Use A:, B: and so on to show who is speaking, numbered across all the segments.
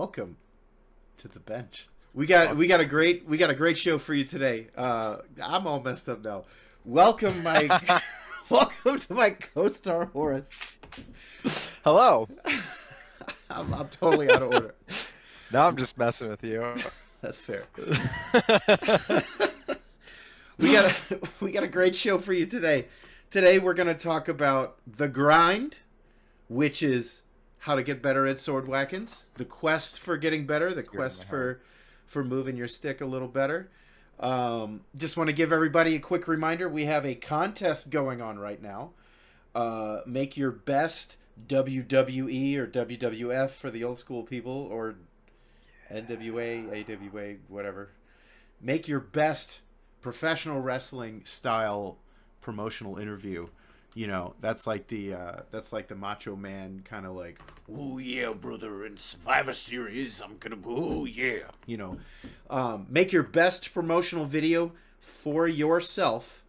A: welcome to the bench. We got a great show for you today. I'm all messed up now. Welcome welcome to my co-star Horace.
B: Hello.
A: I'm totally out of order.
B: Now I'm just messing with you.
A: That's fair. we got a great show for you today. Today we're going to talk about the grind, which is how to get better at sword whackings, the quest for getting better, the quest for moving your stick a little better. Just want to give everybody a quick reminder. We have a contest going on right now. Make your best WWE or WWF for the old school people, or NWA, AWA, whatever. Make your best professional wrestling style promotional interview. You know, that's like the Macho Man kind of like, oh yeah, brother, in Survivor Series, I'm gonna, oh yeah, you know. Make your best promotional video for yourself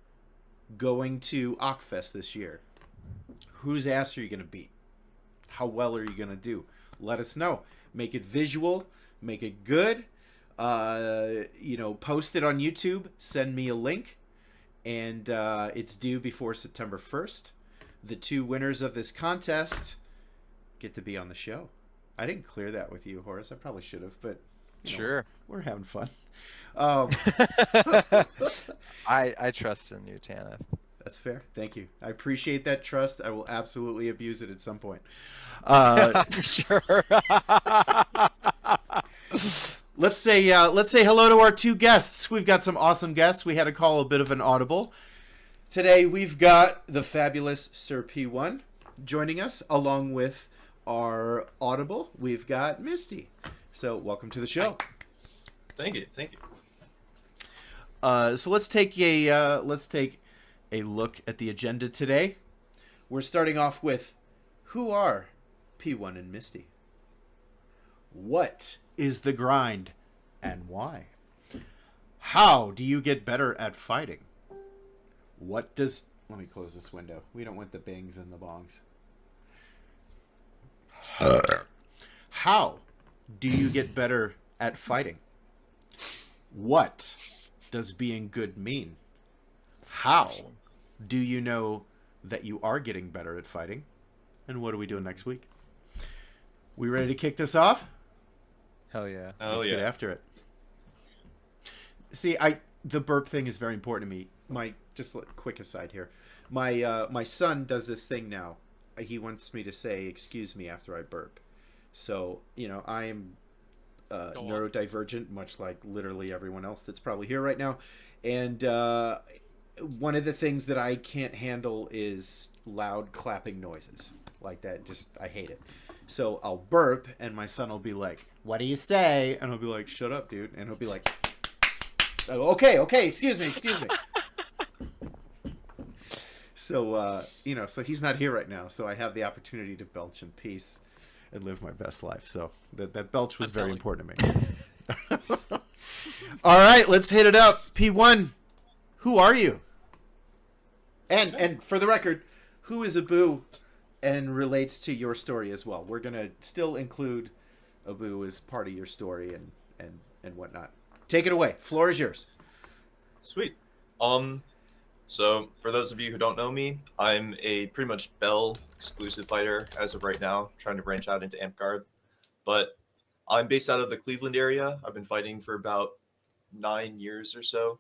A: going to Ockfest this year. Whose ass are you gonna beat? How well are you gonna do? Let us know. Make it visual. Make it good. Post it on YouTube. Send me a link. And it's due before September 1st. The two winners of this contest get to be on the show. I didn't clear that with you, Horace. I probably should have, but
B: Sure.
A: We're having fun.
B: I trust in you, Tanith.
A: That's fair. Thank you. I appreciate that trust. I will absolutely abuse it at some point.
B: Sure.
A: Let's say hello to our two guests. We've got some awesome guests. We had to call a bit of an audible. Today we've got the fabulous Sir P1 joining us, along with our audible. We've got Myst D. So welcome to the show.
C: Thank you.
A: So let's take a look at the agenda today. We're starting off with, who are P1 and Myst D? What is the grind and why? How do you get better at fighting? Let me close this window. We don't want the bangs and the bongs. How do you get better at fighting? What does being good mean? How do you know that you are getting better at fighting? And what are we doing next week? We ready to kick this off?
B: Hell yeah.
A: Let's get after it. See, the burp thing is very important to me. Just a quick aside here. My son does this thing now. He wants me to say "excuse me" after I burp. So I am neurodivergent, much like literally everyone else that's probably here right now. And one of the things that I can't handle is loud clapping noises like that. I hate it. So I'll burp, and my son will be like, "What do you say?" And I'll be like, "Shut up, dude." And he'll be like, "Oh, okay, excuse me." So, so he's not here right now, so I have the opportunity to belch in peace and live my best life. So that belch was very important to me. All right, let's hit it up. P1, who are you? And for the record, who is Abu and relates to your story as well? We're going to still include Abu as part of your story and whatnot. Take it away. Floor is yours.
C: Sweet. So for those of you who don't know me, I'm a pretty much Bell exclusive fighter as of right now, trying to branch out into Amp-Guard. But I'm based out of the Cleveland area. I've been fighting for about 9 years or so.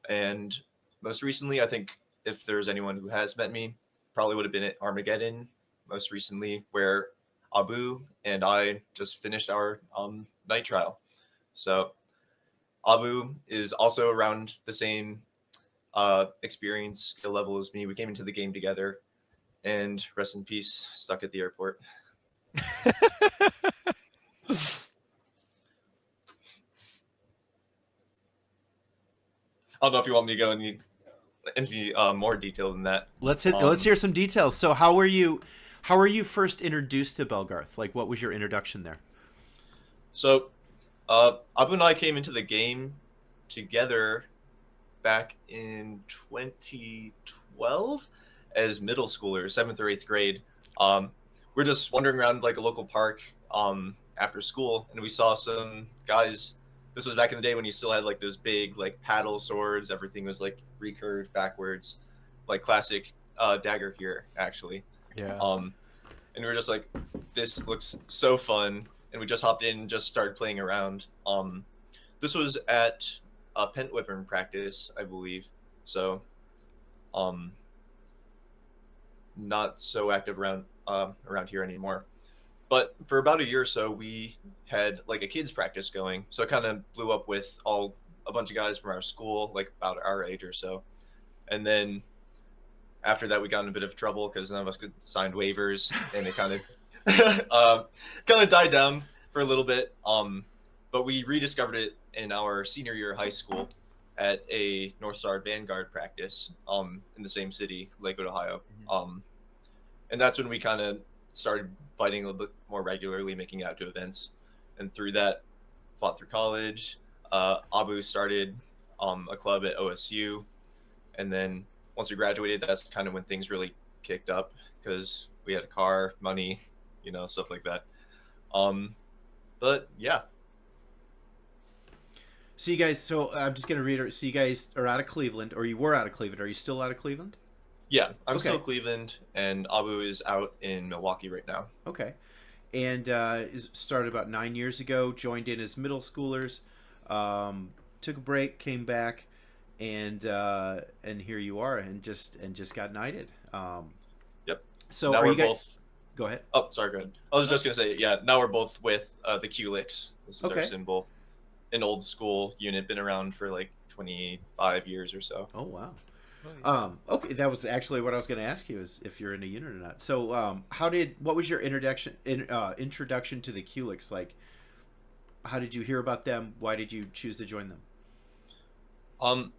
C: And most recently, I think if there's anyone who has met me, probably would have been at Armageddon most recently, where Abu and I just finished our night trial. So Abu is also around the same experience skill level as me. We came into the game together, and rest in peace, stuck at the airport. I don't know if you want me to go into any more detail than that.
A: Let's hear some details. So how were you first introduced to Belgarth? Like, what was your introduction there?
C: So Abu and I came into the game together back in 2012 as middle schoolers, 7th or 8th grade. We're just wandering around like a local park after school, and we saw some guys. This was back in the day when you still had like those big like paddle swords. Everything was like recurved backwards, like classic dagger here actually.
B: Yeah.
C: And we were just like, this looks so fun, and we just hopped in and just started playing around. This was at Pent Wyvern practice, I believe. So, not so active around here anymore. But for about a year or so, we had like a kids practice going. So it kind of blew up with a bunch of guys from our school, like about our age or so. And then after that, we got in a bit of trouble because none of us could sign waivers, and it kind of kind of died down for a little bit. But we rediscovered it in our senior year of high school at a North Star Vanguard practice in the same city, Lakewood, Ohio. And that's when we kind of started fighting a little bit more regularly, making it out to events. And through that, fought through college. Abu started a club at OSU. And then once we graduated, that's kind of when things really kicked up because we had a car, money, stuff like that. But yeah.
A: So you guys, so I'm just going to reiterate. So you guys are out of Cleveland, or you were out of Cleveland. Are you still out of Cleveland?
C: Yeah, I'm
A: Okay.
C: still Cleveland, and Abu is out in Milwaukee right now.
A: Okay. And started about 9 years ago, joined in as middle schoolers, took a break, came back, and here you are, and just got knighted.
C: Yep.
A: So
C: now
A: are
C: we're
A: you guys?
C: both.
A: Go ahead.
C: Oh, sorry. Go ahead. I was just gonna say, yeah. Now we're both with the Q-Lix. This is
A: Okay.
C: our symbol. An old school unit, been around for like 25 years or so.
A: Oh wow.
B: Oh, yeah.
A: Okay, that was actually what I was going to ask you, is if you're in a unit or not. So what was your introduction to the Culex like? How did you hear about them? Why did you choose to join them?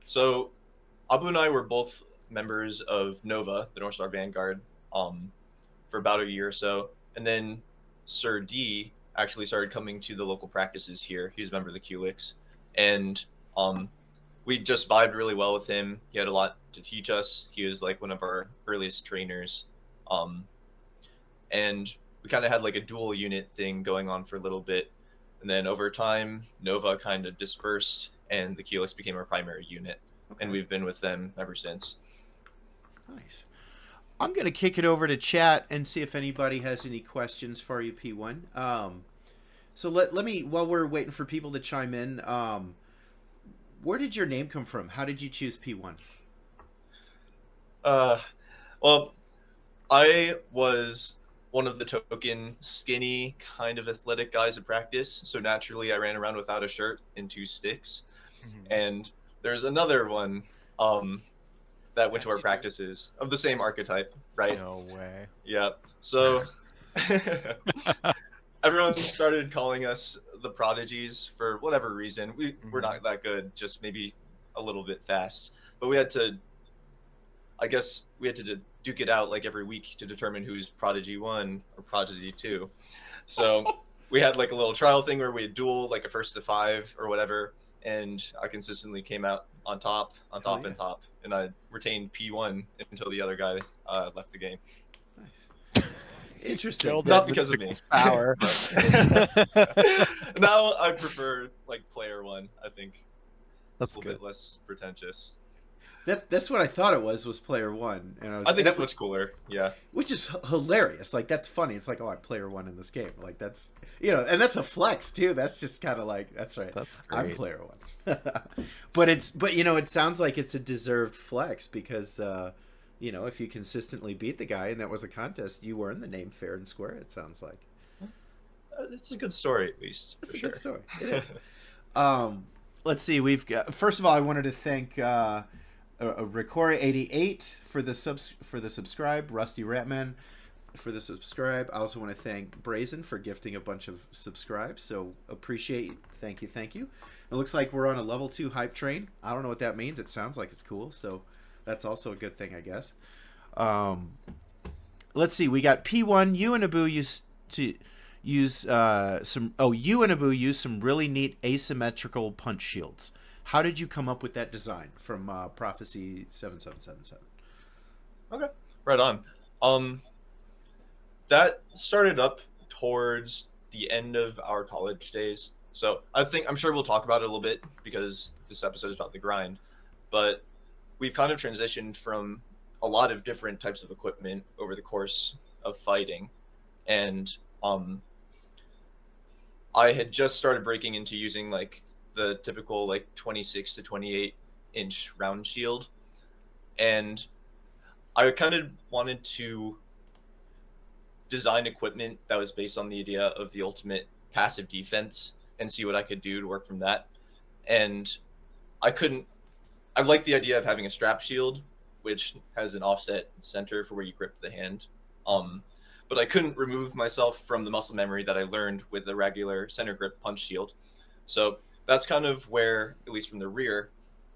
C: So Abu and I were both members of Nova, the North Star Vanguard, for about a year or so, and then Sir D actually started coming to the local practices here. He was a member of the Culex, and we just vibed really well with him. He had a lot to teach us. He was like one of our earliest trainers, and we kind of had like a dual unit thing going on for a little bit, and then over time Nova kind of dispersed, and the Culex became our primary unit,
A: Okay.
C: and we've been with them ever since.
A: Nice. I'm going to kick it over to chat and see if anybody has any questions for you, P1. So let me, while we're waiting for people to chime in, where did your name come from? How did you choose P1?
C: Well, I was one of the token skinny kind of athletic guys at practice, so naturally I ran around without a shirt and 2 sticks. And there's another one that went to our practices of the same archetype, right?
B: No way.
C: Yeah. So everyone started calling us the prodigies for whatever reason. We're not that good, just maybe a little bit fast. But we had to duke it out like every week to determine who's prodigy 1 or prodigy 2. So we had like a little trial thing where we'd duel like a first to 5 or whatever, and I consistently came out on top, and I retained P1 until the other guy left the game.
A: Nice. Interesting.
C: Not because of me.
B: Power.
C: Now I prefer like player 1. I think
B: That's
C: a little
B: good.
C: bit less pretentious.
A: That's what I thought it was player 1, and
C: I think it's much cooler. Yeah.
A: which is hilarious. Like, that's funny. It's like, oh, I'm player 1 in this game. Like, that's, and that's a flex too. That's just kind of like, that's right.
B: That's great.
A: I'm player 1. but it sounds like it's a deserved flex because if you consistently beat the guy and that was a contest, you earned the name fair and square. It sounds like
C: It's a good story, at least.
A: it's
C: for
A: a
C: sure.
A: good story. It is. Let's see. We've got, first of all, I wanted to thank Ricora88 for the subscribe, Rusty Ratman for the subscribe. I also want to thank Brazen for gifting a bunch of subscribes. So appreciate. Thank you. It looks like we're on a level 2 hype train. I don't know what that means. It sounds like it's cool. So that's also a good thing, I guess. Let's see. We got P1. You and Abu used to use some. Oh, you and Abu used some really neat asymmetrical punch shields. How did you come up with that design from Prophecy 7777?
C: Okay, right on. That started up towards the end of our college days. So I'm sure we'll talk about it a little bit because this episode is about the grind. But we've kind of transitioned from a lot of different types of equipment over the course of fighting, and I had just started breaking into using like the typical like 26 to 28-inch round shield, and I kind of wanted to design equipment that was based on the idea of the ultimate passive defense and see what I could do to work from that. And I couldn't. I like the idea of having a strap shield, which has an offset center for where you grip the hand. Um, but I couldn't remove myself from the muscle memory that I learned with the regular center grip punch shield. So that's kind of where, at least from the rear,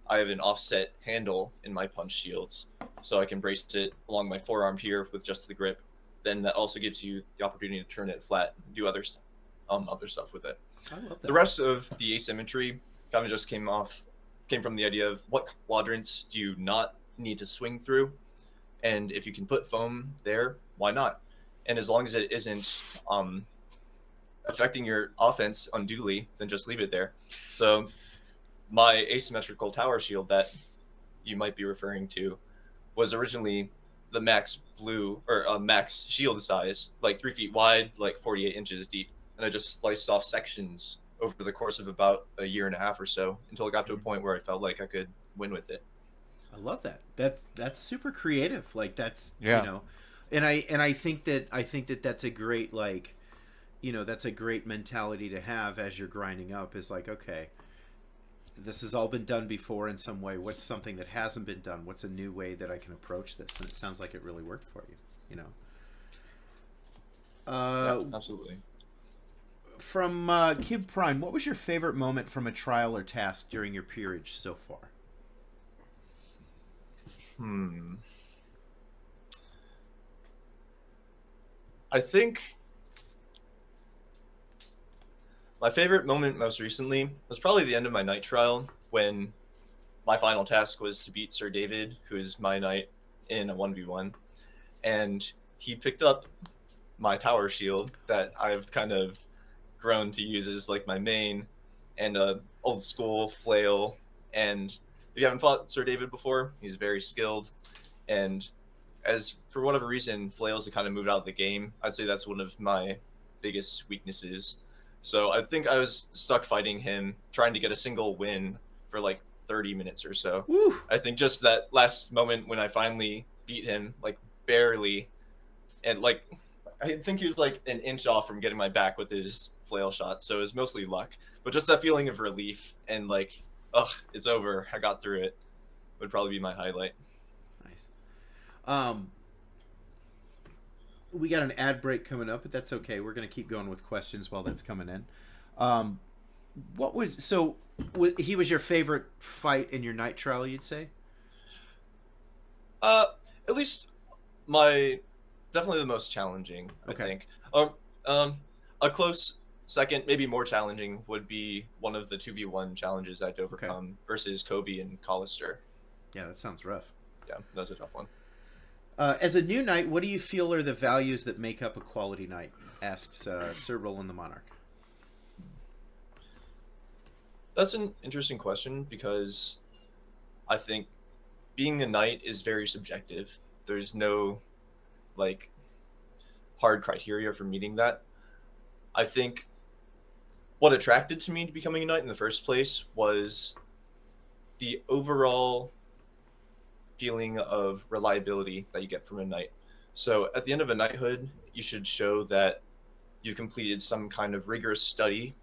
C: I have an offset handle in my punch shields, so I can brace it along my forearm here with just the grip. Then that also gives you the opportunity to turn it flat and do other stuff with it.
A: I love that.
C: The rest of the asymmetry kind of just came from the idea of what quadrants do you not need to swing through, and if you can put foam there, why not? And as long as it isn't affecting your offense unduly, then just leave it there. So my asymmetrical tower shield that you might be referring to was originally the max blue or max shield size, like 3 feet wide, like 48 inches deep, and I just sliced off sections over the course of about a year and a half or so until it got to a point where I felt like I could win with it.
A: I love that. That's super creative. Like that's
B: Yeah.
A: you know, and I think that that's a great like, that's a great mentality to have as you're grinding up. Is like, okay, this has all been done before in some way. What's something that hasn't been done? What's a new way that I can approach this? And it sounds like it really worked for you.
C: Yeah, absolutely.
A: From Kid Prime, what was your favorite moment from a trial or task during your peerage so far?
C: I think my favorite moment most recently was probably the end of my night trial when my final task was to beat Sir David, who is my knight, in a 1v1. And he picked up my tower shield that I've kind of grown to use as like my main, and a old school flail. And if you haven't fought Sir David before, he's very skilled. And as for whatever reason, flails have kind of moved out of the game. I'd say that's one of my biggest weaknesses. So I think I was stuck fighting him, trying to get a single win for like 30 minutes or so.
A: Woo!
C: I think just that last moment when I finally beat him, like barely, and like I think he was like an inch off from getting my back with his flail shot. So it was mostly luck, but just that feeling of relief and like, ugh, it's over. I got through it. Would probably be my highlight.
A: Nice. We got an ad break coming up, but that's okay. We're going to keep going with questions while that's coming in. He was your favorite fight in your night trial, you'd say?
C: At least definitely the most challenging,
A: Okay.
C: I think. A close second, maybe more challenging, would be one of the 2v1 challenges I had to overcome versus Kobe and Collister.
A: Yeah, that sounds rough.
C: Yeah, that was a tough one.
A: As a new knight, what do you feel are the values that make up a quality knight? Asks Sir Roland the Monarch.
C: That's an interesting question because I think being a knight is very subjective. There's no like hard criteria for meeting that. I think what attracted to me to becoming a knight in the first place was the overall feeling of reliability that you get from a knight. So at the end of a knighthood, you should show that you've completed some kind of rigorous study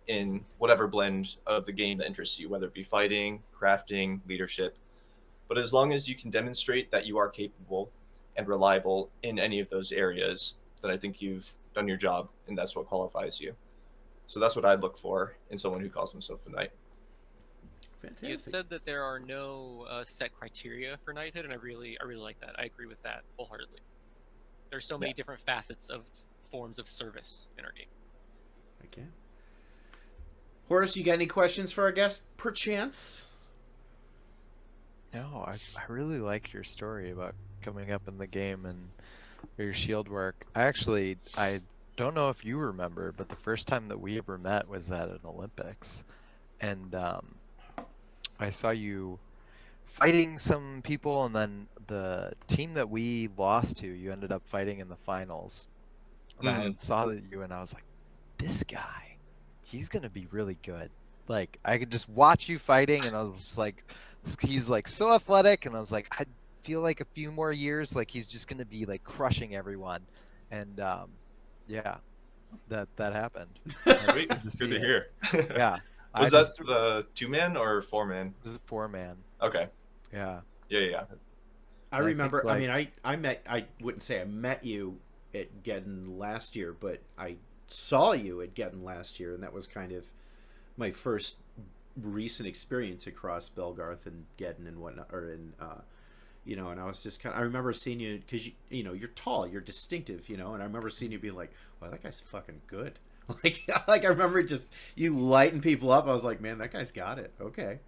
C: in whatever blend of the game that interests you, whether it be fighting, crafting, leadership. But as long as you can demonstrate that you are capable and reliable in any of those areas, then I think you've done your job, and that's what qualifies you. So that's what I'd look for in someone who calls himself a knight.
A: Fantastic.
D: You said that there are no set criteria for knighthood, and I really like that. I agree with that wholeheartedly. There's so many different facets of forms of service in our game.
A: Okay. Horace, you got any questions for our guest, perchance?
B: No, I really like your story about coming up in the game and your shield work. I don't know if you remember, but the first time that we ever met was at an Olympics, and I saw you fighting some people, and then the team that we lost to, you ended up fighting in the finals. And I
C: Mhm.
B: had saw that you, and I was like, this guy, he's gonna be really good. Like I could just watch you fighting, and I was just like, he's like so athletic, and I was like, I feel like a few more years, like he's just gonna be like crushing everyone. And yeah, that happened. That's
C: Sweet.
B: good to
C: Good
B: see
C: to
B: it.
C: hear.
B: Yeah, I
C: Was that
B: just
C: the 2-man or 4-man?
B: was a 4-man.
C: Okay.
B: Yeah,
C: Yeah, yeah.
A: I
B: and I think
A: remember. I
B: like
A: mean, I wouldn't say I met you at Gedden last year, but I saw you at Gedden last year, and that was kind of my first recent experience across Belgarth and Gedden and whatnot, or in and I was just kind of, I remember seeing you because you're tall, you're distinctive, and I remember seeing you being like, wow, that guy's fucking good. Like I remember just you lighting people up. I was like, man, that guy's got it. Okay.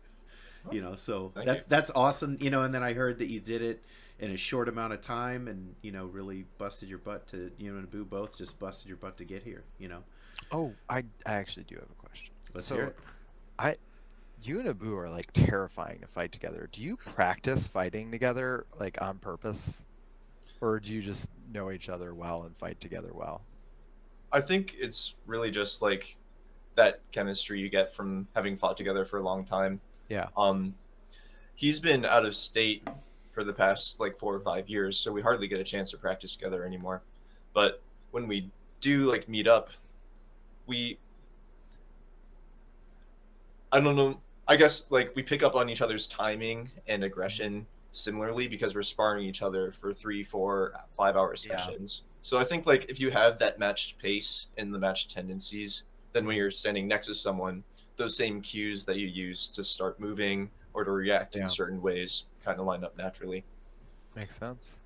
A: So
C: Thank you.
A: that's awesome. And then I heard that you did it in a short amount of time, and really busted your butt to and Boo both just busted your butt to get here.
B: oh, I actually do have a question.
A: Let's
B: So
A: hear it.
B: I you and Abu are like terrifying to fight together. Do you practice fighting together like on purpose, or do you just know each other well and fight together well?
C: I think it's really just like that chemistry you get from having fought together for a long time.
B: Yeah.
C: Um, he's been out of state for the past like 4 or 5 years, so we hardly get a chance to practice together anymore. But when we do like meet up, we I don't know. I guess like we pick up on each other's timing and aggression similarly because we're sparring each other for 3, 4, 5 hour
B: Yeah.
C: sessions. So I think like if you have that matched pace and the matched tendencies, then when you're standing next to someone, those same cues that you use to start moving or to react
B: Yeah.
C: in certain ways kind of line up naturally.
B: Makes sense.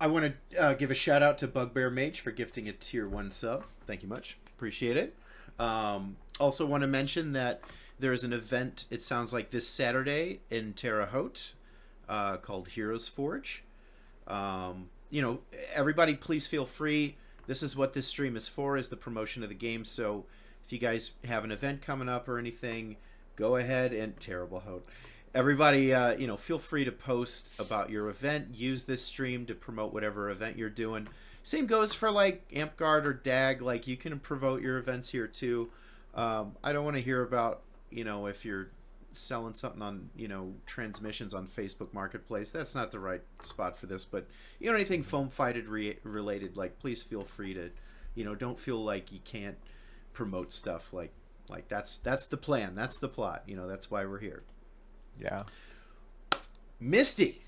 A: I want to give a shout out to Bugbear Mage for gifting a tier 1 sub. Thank you much. Appreciate it. Also want to mention that there's an event, it sounds like this Saturday in Terre Haute, called Heroes Forge. Everybody please feel free. This is what this stream is for, is the promotion of the game. So if you guys have an event coming up or anything, go ahead and terrible Haute. Everybody, feel free to post about your event. Use this stream to promote whatever event you're doing. Same goes for like AmpGuard or DAG. Like you can promote your events here too. I don't want to hear about if you're selling something on transmissions on Facebook Marketplace. That's not the right spot for this. But anything foam fighted related, like please feel free to don't feel like you can't promote stuff like that's the plan. That's the plot. That's why we're here.
B: Yeah.
A: Misty.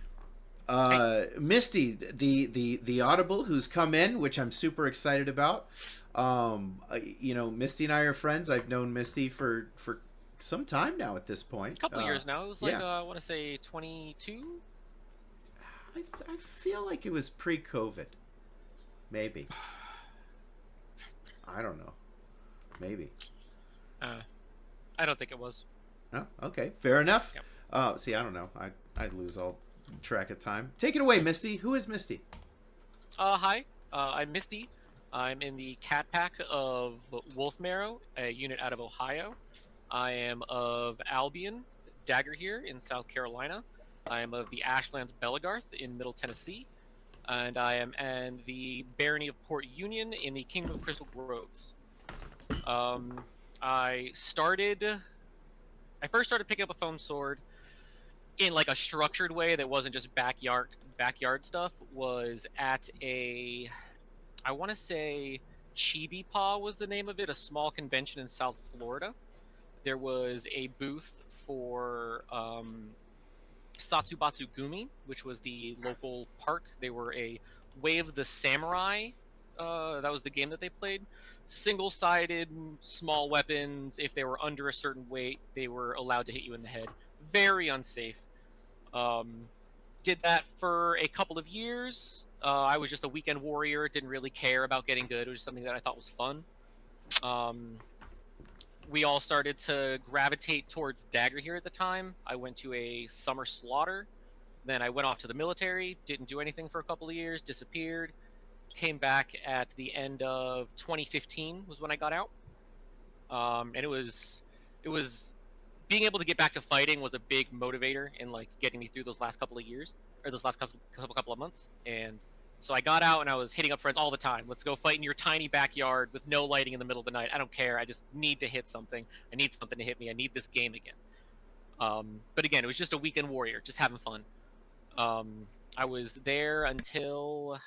A: Misty, the Audible who's come in, which I'm super excited about. Misty and I are friends. I've known Misty for some time now at this point.
D: A couple years now. It was like
A: yeah.
D: I want to say 22.
A: I feel like it was pre-COVID. Maybe. I don't know. Maybe.
D: I don't think it was.
A: Oh, okay. Fair enough.
D: Yep.
A: See, I don't know. I lose all track of time. Take it away, Misty. Who is Misty?
D: Hi. I'm Misty. I'm in the Cat Pack of Wolf Marrow, a unit out of Ohio. I am of Albion, Dagger here in South Carolina. I am of the Ashlands Belagarth in Middle Tennessee. And I am in the Barony of Port Union in the Kingdom of Crystal Groves. I first started picking up a foam sword in like a structured way that wasn't just backyard stuff. Was at I want to say Chibi Paw was the name of it, a small convention in South Florida. There was a booth for Satsubatsu Gumi, which was the local park. They were a Way of the Samurai. That was the game that they played. Single-sided, small weapons. If they were under a certain weight, they were allowed to hit you in the head. Very unsafe. Did that for a couple of years. I was just a weekend warrior. Didn't really care about getting good. It was just something that I thought was fun. We all started to gravitate towards Dagger here at the time. I went to a summer slaughter. Then I went off to the military. Didn't do anything for a couple of years. Disappeared. came back at the end of 2015 was when I got out. And it was being able to get back to fighting was a big motivator in like getting me through those last couple of years or those last couple of months. And so I got out and I was hitting up friends all the time. Let's go fight in your tiny backyard with no lighting in the middle of the night. I don't care. I just need to hit something. I need something to hit me. I need this game again. But again, it was just a weekend warrior, just having fun. I was there until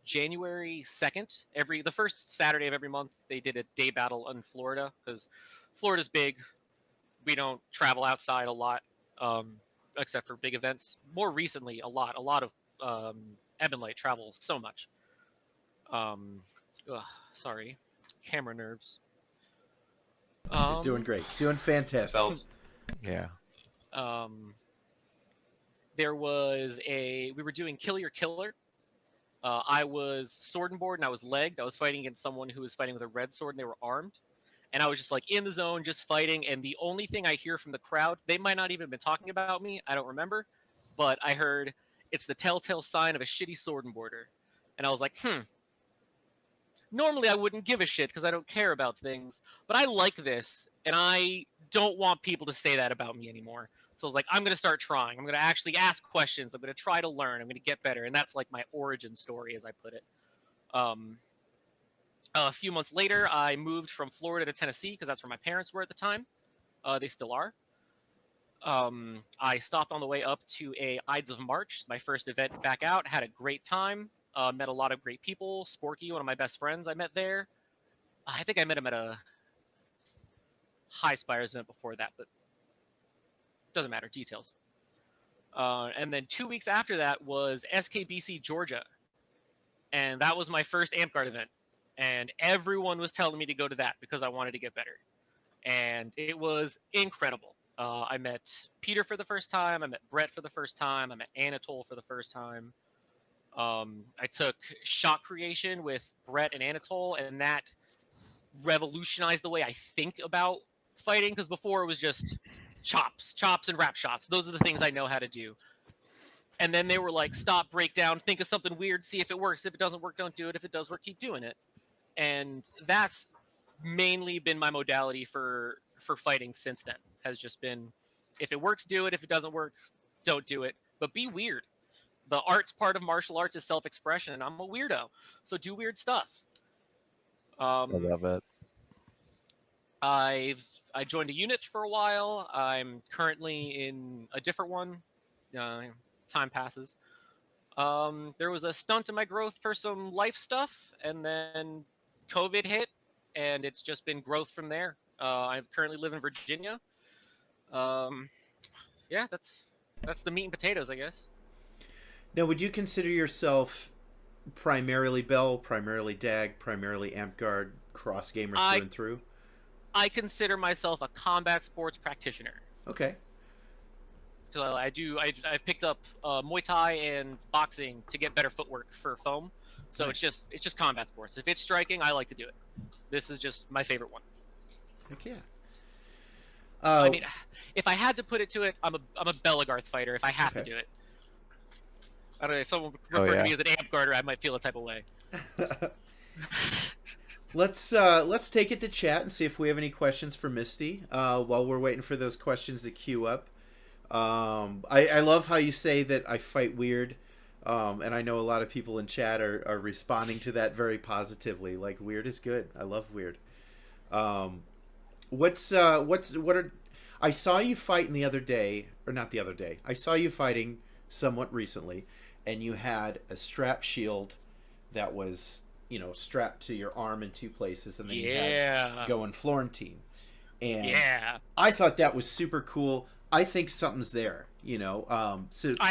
D: January 2nd. The first Saturday of every month, they did a day battle in Florida because Florida's big. We don't travel outside a lot, except for big events. More recently, a lot of Ebb and Light travels so much. Ugh, sorry, camera nerves.
A: You're doing great, doing fantastic.
C: Belts.
B: Yeah.
D: There was we were doing Kill Your Killer. I was sword and board and I was legged. I was fighting against someone who was fighting with a red sword and they were armed. And I was just like in the zone, just fighting. And the only thing I hear from the crowd, they might not even have been talking about me. I don't remember. But I heard, it's the telltale sign of a shitty sword and boarder. And I was like, normally I wouldn't give a shit because I don't care about things. But I like this. And I don't want people to say that about me anymore. So I was like, I'm going to start trying. I'm going to actually ask questions. I'm going to try to learn. I'm going to get better. And that's like my origin story, as I put it. A few months later, I moved from Florida to Tennessee because that's where my parents were at the time. They still are. I stopped on the way up to a Ides of March, my first event back out. Had a great time. Met a lot of great people. Sporky, one of my best friends, I met there. I think I met him at a High Spires event before that, but doesn't matter, details. And then 2 weeks after that was SKBC Georgia. And that was my first AmpGuard event. And everyone was telling me to go to that because I wanted to get better. And it was incredible. I met Peter for the first time. I met Brett for the first time. I met Anatole for the first time. I took shot creation with Brett and Anatole, and that revolutionized the way I think about fighting, because before it was just chops and wrap shots. Those are the things I know how to do. And then they were like, stop, break down, think of something weird, see if it works. If it doesn't work, don't do it. If it does work, keep doing it. And that's mainly been my modality for fighting since then. Has just been, if it works, do it. If it doesn't work, don't do it. But be weird. The arts part of martial arts is self-expression, and I'm a weirdo, so do weird stuff.
B: I love it.
D: I joined a unit for a while. I'm currently in a different one. Time passes. There was a stunt in my growth for some life stuff, and then COVID hit, and it's just been growth from there. I currently live in Virginia. Yeah, that's the meat and potatoes, I guess.
A: Now, would you consider yourself primarily Bell, primarily Dag, primarily AmpGuard, cross gamer through and through?
D: I consider myself a combat sports practitioner.
A: Okay.
D: So I've picked up Muay Thai and boxing to get better footwork for foam. So
A: Nice.
D: it's just combat sports. If it's striking, I like to do it. This is just my favorite one.
A: Heck yeah.
D: I mean, if I had to put it to it, I'm a Belagarth fighter. If I have to do it, I don't know if someone referred to me as an AmpGuarder, I might feel a type of way.
A: Let's take it to chat and see if we have any questions for Myst D while we're waiting for those questions to queue up. I love how you say that I fight weird, and I know a lot of people in chat are responding to that very positively. Like, weird is good. I love weird. I saw you fighting the other day, or not the other day. I saw you fighting somewhat recently, and you had a strap shield that was, strapped to your arm in two places, and then you had going Florentine. And I thought that was super cool. I think something's there,
D: I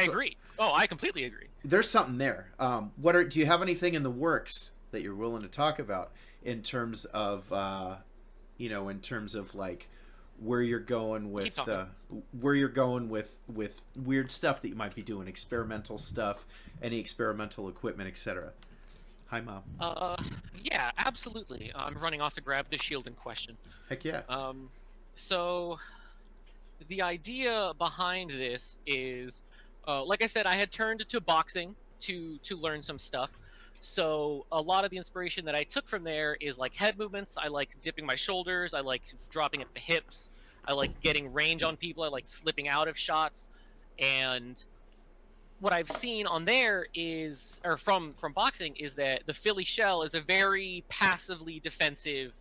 D: agree. Oh, I completely agree.
A: There's something there. Do you have anything in the works that you're willing to talk about in terms of, like where you're going with with weird stuff that you might be doing, experimental stuff, any experimental equipment, etc. Hi, Mom.
D: Yeah, absolutely. I'm running off to grab the shield in question.
A: Heck yeah.
D: So the idea behind this is, like I said, I had turned to boxing to learn some stuff, So a lot of the inspiration that I took from there is like head movements. I like dipping my shoulders. I like dropping at the hips. I like getting range on people. I like slipping out of shots. And what I've seen on there is, or from boxing, is that the Philly shell is a very passively defensive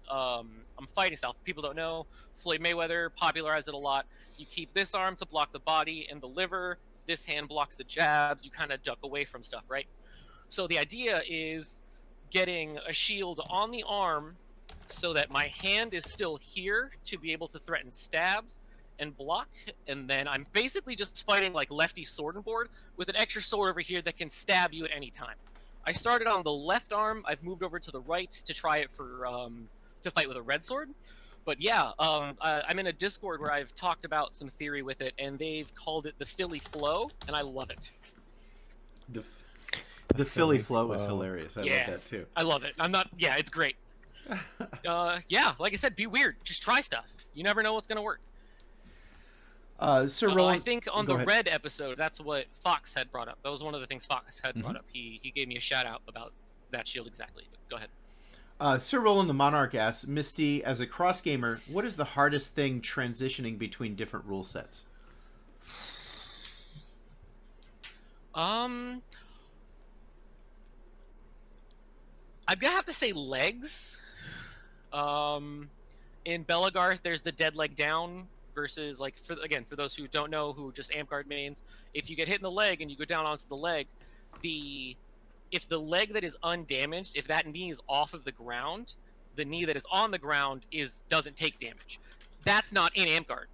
D: fighting style. If people don't know, Floyd Mayweather popularized it a lot. You keep this arm to block the body and the liver. This hand blocks the jabs. You kind of duck away from stuff, right? So the idea is getting a shield on the arm so that my hand is still here to be able to threaten stabs and block, and then I'm basically just fighting like lefty sword and board with an extra sword over here that can stab you at any time. I started on the left arm. I've moved over to the right to try it for to fight with a red sword. But yeah, I'm in a Discord where I've talked about some theory with it, and they've called it the Philly Flow, and I love it.
A: The Philly flow is hilarious. I
D: Yeah.
A: love that too.
D: I love it. I'm not. Yeah, it's great. Yeah, like I said, be weird. Just try stuff. You never know what's gonna work.
A: Sir
D: I
A: Roland,
D: think on
A: go
D: the
A: ahead.
D: red episode, that's what Fox had brought up. That was one of the things Fox had
A: Mm-hmm.
D: brought up. He gave me a shout out about that shield exactly. But go ahead.
A: Sir Roland the Monarch asks, Myst D, as a cross gamer, what is the hardest thing transitioning between different rule sets?
D: I'm gonna have to say legs. In Belagarth, there's the dead leg down versus like for those who don't know, who just amp guard mains, if you get hit in the leg and you go down onto the leg, if the leg that is undamaged, if that knee is off of the ground, the knee that is on the ground doesn't take damage. That's not in amp guard.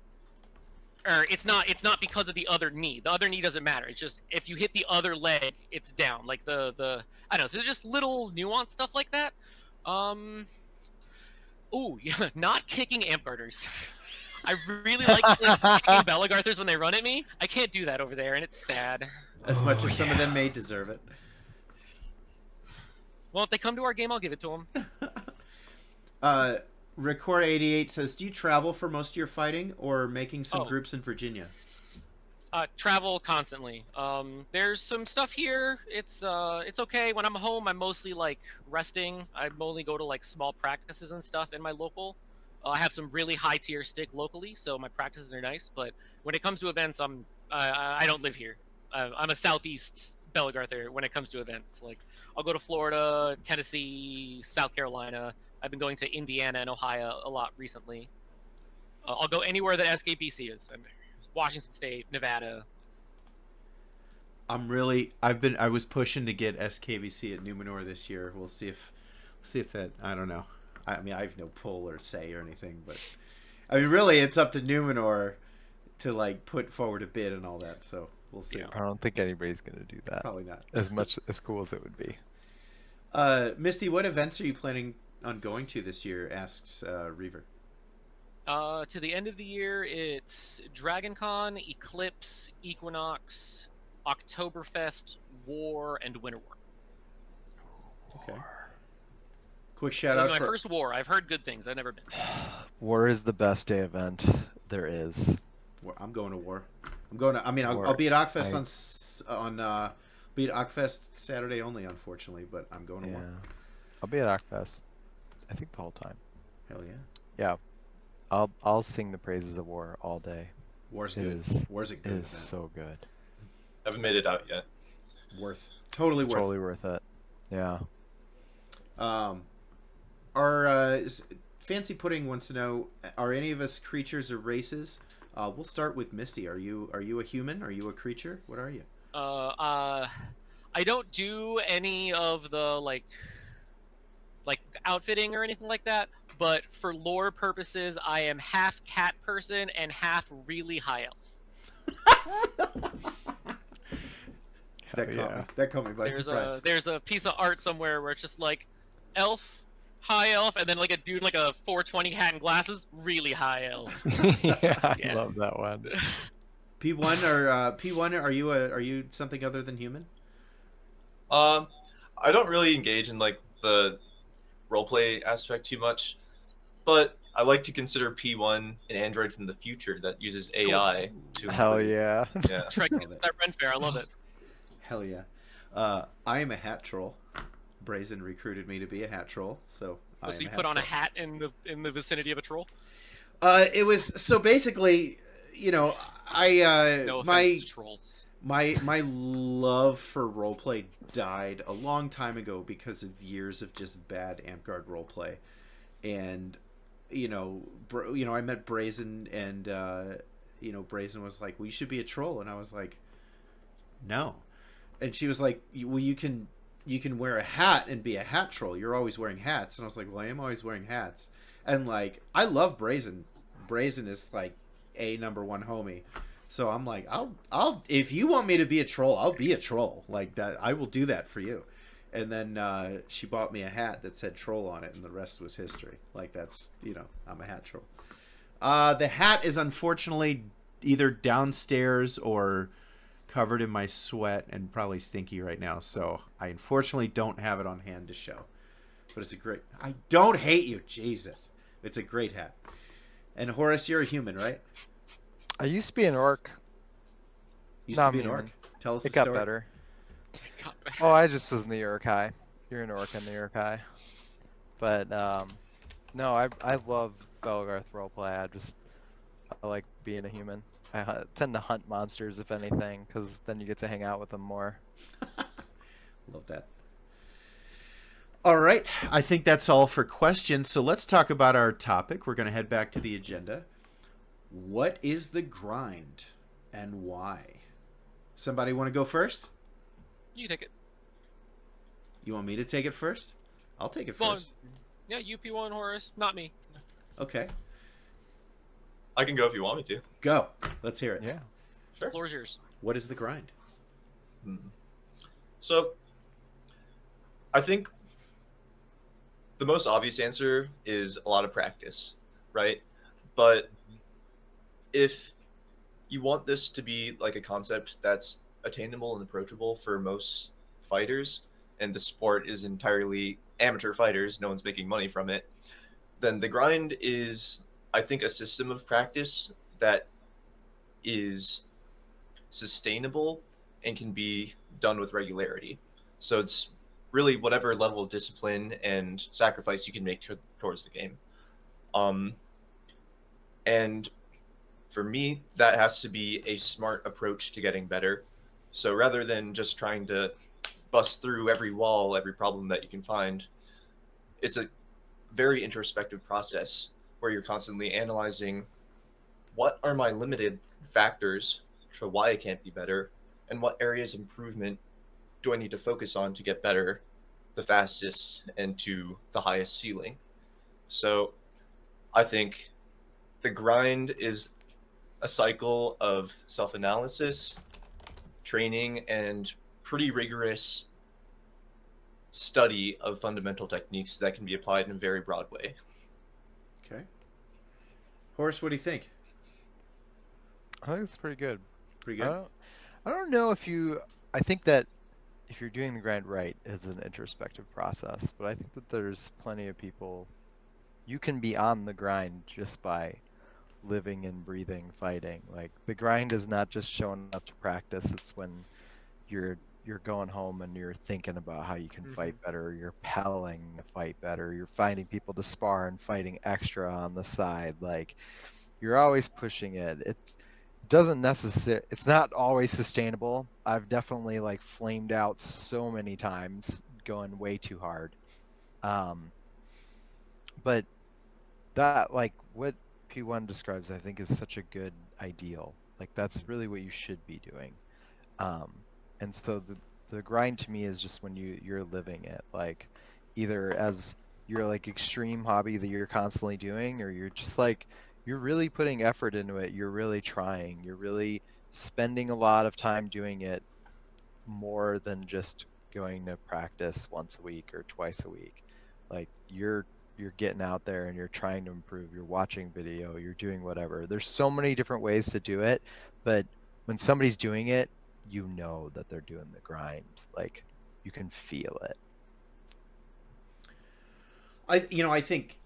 D: Or it's not because of the other knee. The other knee doesn't matter. It's just if you hit the other leg, it's down. Like the I don't know. So there's just little nuance stuff like that. Ooh, yeah, not kicking amp guarders. I really like kicking Belagarthers when they run at me. I can't do that over there, and it's sad.
A: As much as some of them may deserve it.
D: Well, if they come to our game, I'll give it to them.
A: Record88 says, do you travel for most of your fighting or making some
D: Oh.
A: groups in Virginia?
D: Travel constantly. There's some stuff here. It's okay. When I'm home, I'm mostly like resting. I only go to like small practices and stuff in my local. I have some really high tier stick locally, so my practices are nice. But when it comes to events, I don't live here. I'm a southeast Belagarther when it comes to events. Like I'll go to Florida, Tennessee, South Carolina. I've been going to Indiana and Ohio a lot recently. I'll go anywhere that SKBC is. Washington State, Nevada.
A: I was pushing to get SKVC at Numenor this year. We'll see if that, I don't know. I mean, I have no pull or say or anything, but I mean, really, it's up to Numenor to like put forward a bid and all that. So we'll see.
B: I don't think anybody's gonna do that.
A: Probably not.
B: As cool as it would be.
A: Misty, what events are you planning on going to this year? Asks Reaver.
D: To the end of the year, it's DragonCon, Eclipse, Equinox, Oktoberfest, War, and Winter War.
A: Okay. Quick shout
D: So
A: out
D: my
A: for
D: first War. I've heard good things. I've never been.
B: War is the best day event there is.
A: I'm going to War. I'm going to. I mean, I'll
B: War.
A: be at Okfest be at Okfest Saturday only, unfortunately, but I'm going to
B: Yeah.
A: War.
B: I'll be at Okfest, I think the whole time.
A: Hell yeah.
B: Yeah. I'll sing the praises of War all day.
A: War's
B: It
A: good.
B: is-
A: War's a
B: It
A: good
B: is
A: event.
B: so good.
C: Haven't made it out yet.
A: Totally
B: It's
A: worth.
B: totally worth it. Yeah.
A: Fancy Pudding wants to know: are any of us creatures or races? We'll start with Misty. Are you a human? Are you a creature? What are you?
D: I don't do any of the like outfitting or anything like that. But for lore purposes, I am half cat person and half really high elf.
A: That
B: Hell
A: caught
B: yeah.
A: me. That caught me by surprise.
D: There's a piece of art somewhere where it's just like elf, high elf, and then like a dude in like a 420 hat and glasses, really high elf.
B: Yeah, I
D: Yeah.
B: love that one.
A: P1 or P1? Are you something other than human?
C: I don't really engage in like the roleplay aspect too much, but I like to consider P1 an android from the future that uses AI to
B: Hell yeah.
C: Yeah.
D: Trek
A: Love it.
D: that Ren Fair, I love it.
A: Hell yeah. I am a hat troll. Brazen recruited me to be a hat troll, so I
D: Oh,
A: am
D: so you
A: a
D: put on a
A: troll.
D: hat in the vicinity of a troll?
A: It was so basically, you know, I
D: No offense
A: my
D: to trolls.
A: my love for roleplay died a long time ago because of years of just bad Amtgard roleplay, and I met Brazen, and Brazen was like, "We should be a troll," and I was like, "No," and she was like, "Well, you can wear a hat and be a hat troll. You're always wearing hats," and I was like, "Well, I am always wearing hats," and like I love Brazen. Brazen is like a number one homie. So I'm like, I'll if you want me to be a troll, I'll be a troll. Like that, I will do that for you. And then she bought me a hat that said troll on it, and the rest was history. Like that's I'm a hat troll. The hat is unfortunately either downstairs or covered in my sweat and probably stinky right now. So I unfortunately don't have it on hand to show. But it's a great. I don't hate you, Jesus. It's a great hat. And Horace, you're a human, right?
B: I used to be an orc.
A: Used
B: No,
A: to
B: I'm
A: be an
B: human.
A: orc. Tell us
B: It
A: the
B: got
A: story.
B: better.
D: God,
B: Oh, I just was in the Uruk-hai. You're an orc in the Uruk-hai. But no, I love Belgarth roleplay. I like being a human. Tend to hunt monsters if anything, because then you get to hang out with them more.
A: Love that. All right, I think that's all for questions. So let's talk about our topic. We're going to head back to the agenda. What is the grind and why? Somebody want to go first?
D: you take it.
A: You want me to take it first? I'll take it
D: Well,
A: first.
D: yeah, UP1 Horace, not me.
A: Okay,
C: I can go if you want me to.
A: go. Let's hear it.
B: Yeah.
C: Sure.
D: Floor's yours.
A: What is the grind?
C: So, I think the most obvious answer is a lot of practice, right? But if you want this to be like a concept that's attainable and approachable for most fighters, and the sport is entirely amateur fighters, no one's making money from it, then the grind is, I think, a system of practice that is sustainable and can be done with regularity. So it's really whatever level of discipline and sacrifice you can make towards the game. And for me, that has to be a smart approach to getting better. So rather than just trying to bust through every wall, every problem that you can find, it's a very introspective process where you're constantly analyzing what are my limited factors to why I can't be better, and what areas of improvement do I need to focus on to get better the fastest and to the highest ceiling. So I think the grind is a cycle of self-analysis, training, and pretty rigorous study of fundamental techniques that can be applied in a very broad way.
A: Okay. Horace, what do you think?
B: I think it's pretty good.
A: Pretty
B: I
A: good.
B: don't know if you. I think that if you're doing the grind right, it's an introspective process. But I think that there's plenty of people. You can be on the grind just by living and breathing fighting. Like the grind is not just showing up to practice. It's when you're going home and you're thinking about how you can fight better. You're paddling to fight better. You're finding people to spar and fighting extra on the side. Like you're always pushing it. It's not always sustainable. I've definitely like flamed out so many times going way too hard. But that like what P1 describes I think is such a good ideal. Like that's really what you should be doing. And so the grind to me is just when you're living it, like either as your like extreme hobby that you're constantly doing, or you're just like you're really putting effort into it, you're really trying, you're really spending a lot of time doing it more than just going to practice once a week or twice a week. Like you're getting out there and you're trying to improve, you're watching video, you're doing whatever. There's so many different ways to do it, but when somebody's doing it, you know that they're doing the grind. Like you can feel it.
A: I think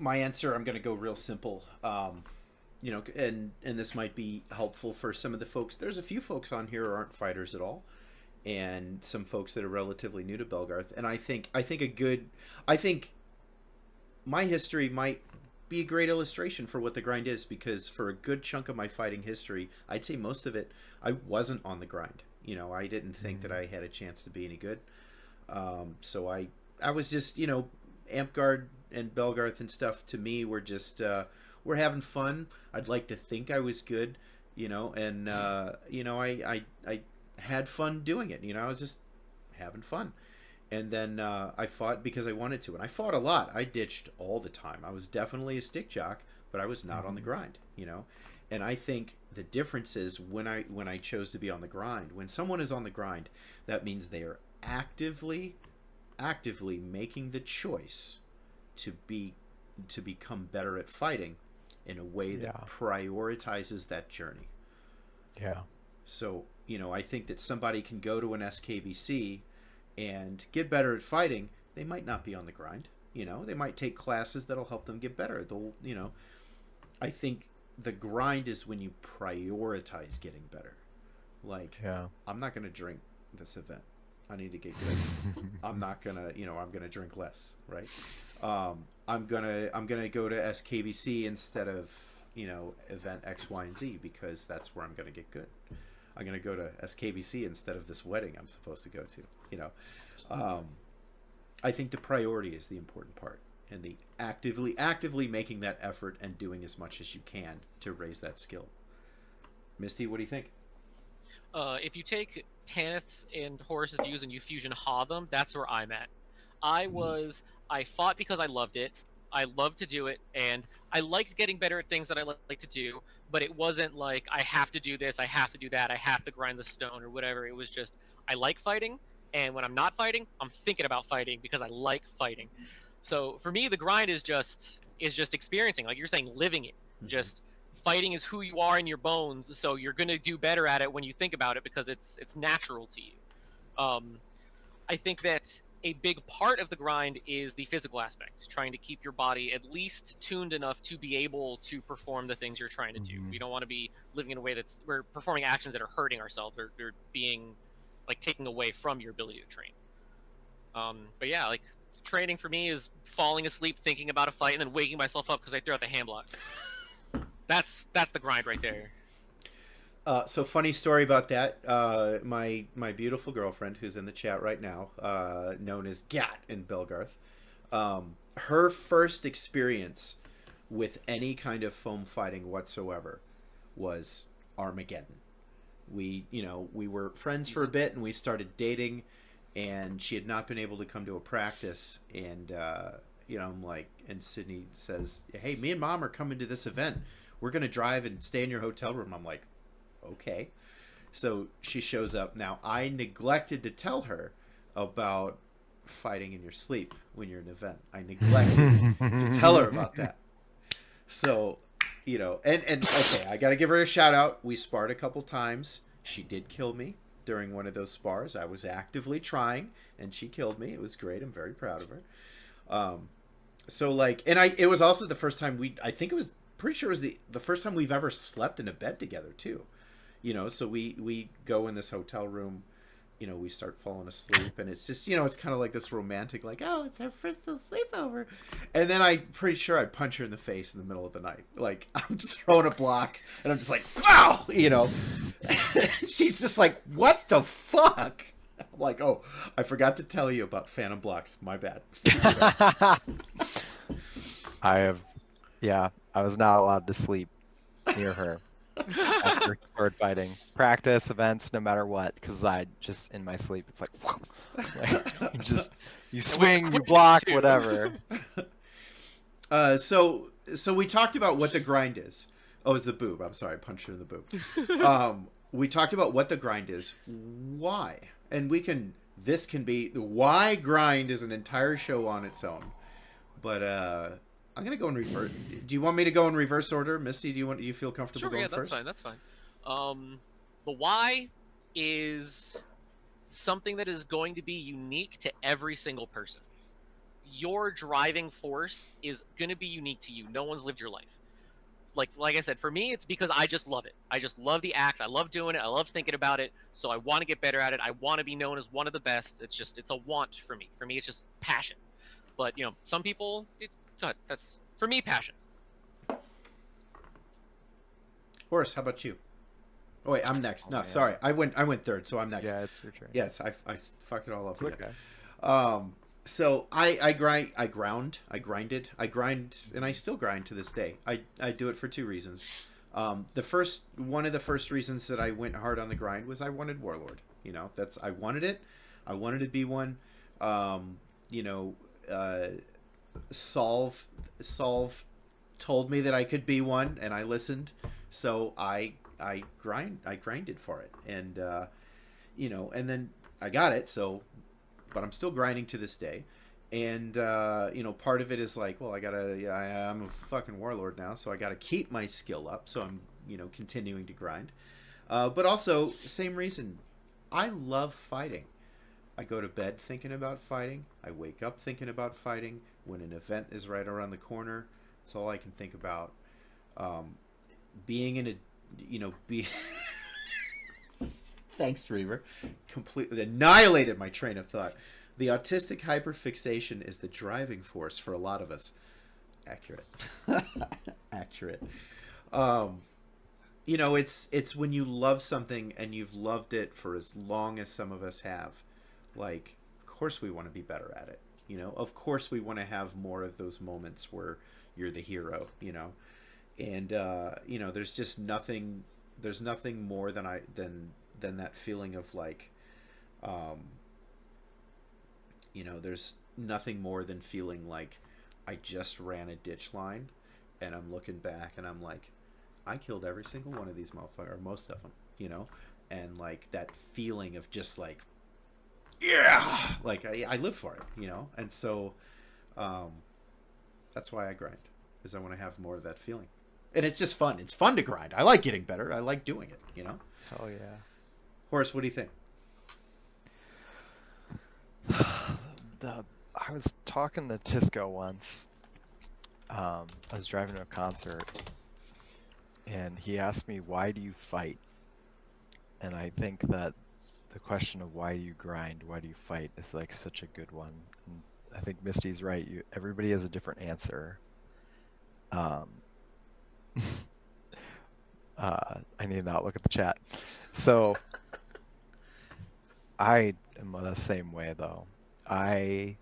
A: my answer, I'm going to go real simple. And this might be helpful for some of the folks. There's a few folks on here who aren't fighters at all, and some folks that are relatively new to Belgarth. And I think my history might be a great illustration for what the grind is, because for a good chunk of my fighting history, I'd say most of it, I wasn't on the grind. I didn't think that I had a chance to be any good. So I was just, Amtgard and Belgarth and stuff to me were just, we're having fun. I'd like to think I was good, and, I had fun doing it. I was just having fun. And then I fought because I wanted to, and I fought a lot. I ditched all the time. I was definitely a stick jock, but I was not on the grind, And I think the difference is when I chose to be on the grind. When someone is on the grind, that means they are actively making the choice to become better at fighting in a way that prioritizes that journey.
B: Yeah.
A: So, I think that somebody can go to an SKBC and get better at fighting. They might not be on the grind. They might take classes that'll help them get better. I think the grind is when you prioritize getting better. Like, I'm not going to drink this event. I need to get good. I'm not going to, I'm going to drink less, right? I'm going to go to SKBC instead of, event X, Y, and Z, because that's where I'm going to get good. I'm going to go to SKBC instead of this wedding I'm supposed to go to, I think the priority is the important part, and the actively making that effort and doing as much as you can to raise that skill. Misty, what do you think?
D: If you take Tanith's and Horus's views and you fusion ha them, that's where I'm at. I fought because I loved it. I loved to do it, and I liked getting better at things that I like to do, but it wasn't like I have to do this, I have to do that, I have to grind the stone or whatever. It was just I like fighting, and when I'm not fighting, I'm thinking about fighting because I like fighting. So for me, the grind is just experiencing, like you're saying, living it. Just fighting is who you are in your bones, so you're gonna do better at it when you think about it because it's natural to you. I think that a big part of the grind is the physical aspect, trying to keep your body at least tuned enough to be able to perform the things you're trying to do. We don't want to be living in a way we're performing actions that are hurting ourselves or being like taking away from your ability to train. But yeah, like training for me is falling asleep thinking about a fight and then waking myself up because I threw out the hand block. That's the grind right there.
A: So funny story about that. My beautiful girlfriend, who's in the chat right now, known as Gat in Belgarth, her first experience with any kind of foam fighting whatsoever was Armageddon. We were friends for a bit, and we started dating, and she had not been able to come to a practice, and I'm like, and Sydney says, "Hey, me and Mom are coming to this event. We're gonna drive and stay in your hotel room." I'm like, okay. So she shows up. Now, I neglected to tell her about fighting in your sleep when you're in an event. I neglected to tell her about that. So, and okay, I got to give her a shout out. We sparred a couple times. She did kill me during one of those spars. I was actively trying, and she killed me. It was great. I'm very proud of her. So like, and it was also the first time I think it was pretty sure it was the first time we've ever slept in a bed together too. So we go in this hotel room, we start falling asleep, and it's just, it's kind of like this romantic, like, oh, it's our first little sleepover. And then I'm pretty sure I punch her in the face in the middle of the night. Like, I'm just throwing a block, and I'm just like, wow, She's just like, what the fuck? I'm like, oh, I forgot to tell you about phantom blocks. My bad.
B: I was not allowed to sleep near her after sword fighting. Practice, events, no matter what, because I just, in my sleep, it's like you swing, you block, whatever.
A: So we talked about what the grind is. Oh, it's the boob. I'm sorry, I punched her in the boob. We talked about what the grind is. Why? And this can be, the why grind is an entire show on its own. But I'm gonna go in reverse. Do you want me to go in reverse order, Misty? Do you feel comfortable going first?
D: Sure, yeah, that's fine. The why is something that is going to be unique to every single person. Your driving force is going to be unique to you. No one's lived your life. like I said, for me, it's because I just love it. I just love the act. I love doing it. I love thinking about it. So I want to get better at it. I want to be known as one of the best. It's a want for me. For me, it's just passion. But some people, it's God. That's for me, passion.
A: Horace, how about you? Oh wait, I'm next.
B: Oh,
A: No,
B: man.
A: sorry, I went third, so I'm next.
B: Yeah, it's your turn.
A: Yes, I fucked it all up
B: It's
A: again.
B: okay.
A: So I grind, and I still grind to this day. I do it for two reasons. One of the first reasons that I went hard on the grind was I wanted Warlord. I wanted it. I wanted to be one. Solve told me that I could be one, and I listened. So I grinded for it, and and then I got it. So, but I'm still grinding to this day. And part of it is like, well, I'm a fucking warlord now, so I gotta keep my skill up. So I'm continuing to grind. But also, same reason, I love fighting. I go to bed thinking about fighting. I wake up thinking about fighting. When an event is right around the corner, it's all I can think about. Being in a, be. Thanks, Reaver. Completely annihilated my train of thought. The autistic hyperfixation is the driving force for a lot of us. Accurate. Accurate. It's when you love something and you've loved it for as long as some of us have. Like, of course we want to be better at it. Of course we want to have more of those moments where you're the hero, and there's just nothing more than that feeling of like, there's nothing more than feeling like I just ran a ditch line and I'm looking back and I'm like, I killed every single one of these motherfuckers, or most of them, and like that feeling of just like, yeah, like I live for it, and so that's why I grind, is I want to have more of that feeling. And it's just fun. It's fun to grind. I like getting better. I like doing it,
B: Hell yeah.
A: Horace, what do you think?
B: I was talking to Tisco once. I was driving to a concert, and he asked me, "Why do you fight?" And I think that the question of why do you grind, why do you fight, is like such a good one. And I think Misty's right. Everybody has a different answer. I need to not look at the chat. So I am the same way though. I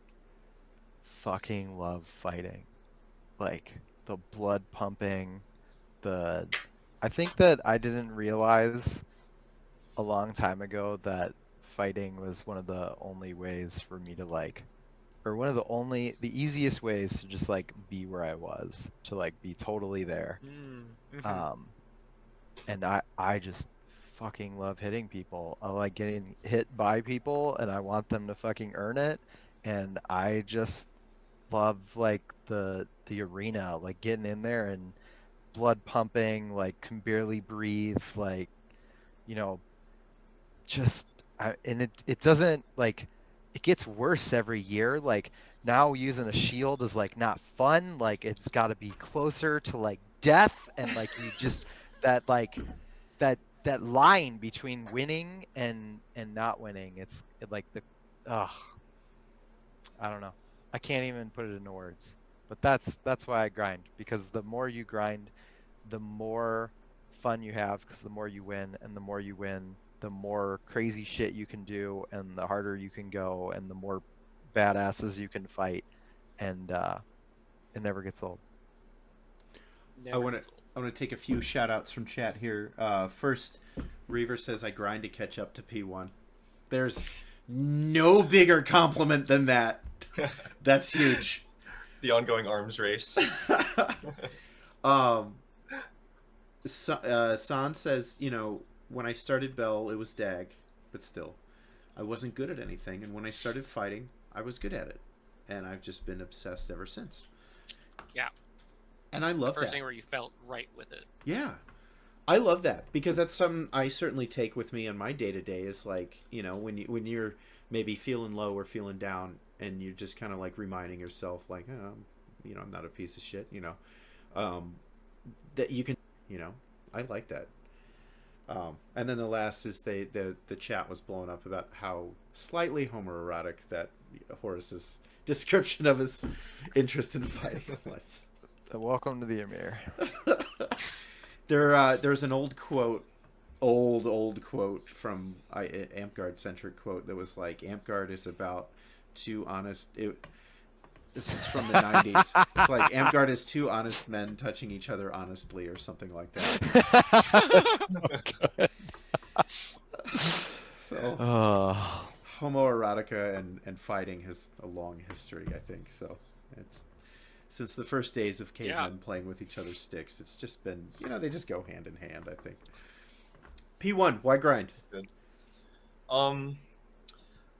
B: fucking love fighting. Like the blood pumping, I think that I didn't realize a long time ago that fighting was one of the only ways for me to the easiest ways to just like be where I was, to like be totally there.
D: Mm-hmm.
B: And I just fucking love hitting people. I like getting hit by people, and I want them to fucking earn it. And I just love like the arena, like getting in there and blood pumping, like can barely breathe, like just and it doesn't like, it gets worse every year. Like now using a shield is like not fun. Like it's got to be closer to like death, and like you just that like that line between winning and not winning. It's like ugh, I don't know. I can't even put it into words. But that's why I grind, because the more you grind, the more fun you have, because the more you win, and the more you win, the more crazy shit you can do, and the harder you can go, and the more badasses you can fight, and it never gets old.
A: I want to take a few shout outs from chat here. First, Reaver says I grind to catch up to P1. There's no bigger compliment than that. That's huge.
C: The ongoing arms race.
A: San says, when I started Bell, it was Dag, but still, I wasn't good at anything. And when I started fighting, I was good at it. And I've just been obsessed ever since.
D: Yeah.
A: And I love
D: the first
A: that.
D: thing where you felt right with it.
A: Yeah. I love that, because that's something I certainly take with me in my day-to-day, is like, when you're maybe feeling low or feeling down, and you're just kind of like reminding yourself like, I'm not a piece of shit, that you can, I like that. And then the last is the chat was blown up about how slightly homoerotic that Horace's description of his interest in fighting was.
B: Welcome to the Amir.
A: There's an old quote, old quote from Amtgard centric quote that was like, Amtgard is about two honest. This is from the 90s. It's like Amtgard is two honest men touching each other honestly, or something like that. So, homoerotica and fighting has a long history, I think. So it's since the first days of cavemen playing with each other's sticks. It's just been, they just go hand in hand, I think. P1, why grind?
C: Good.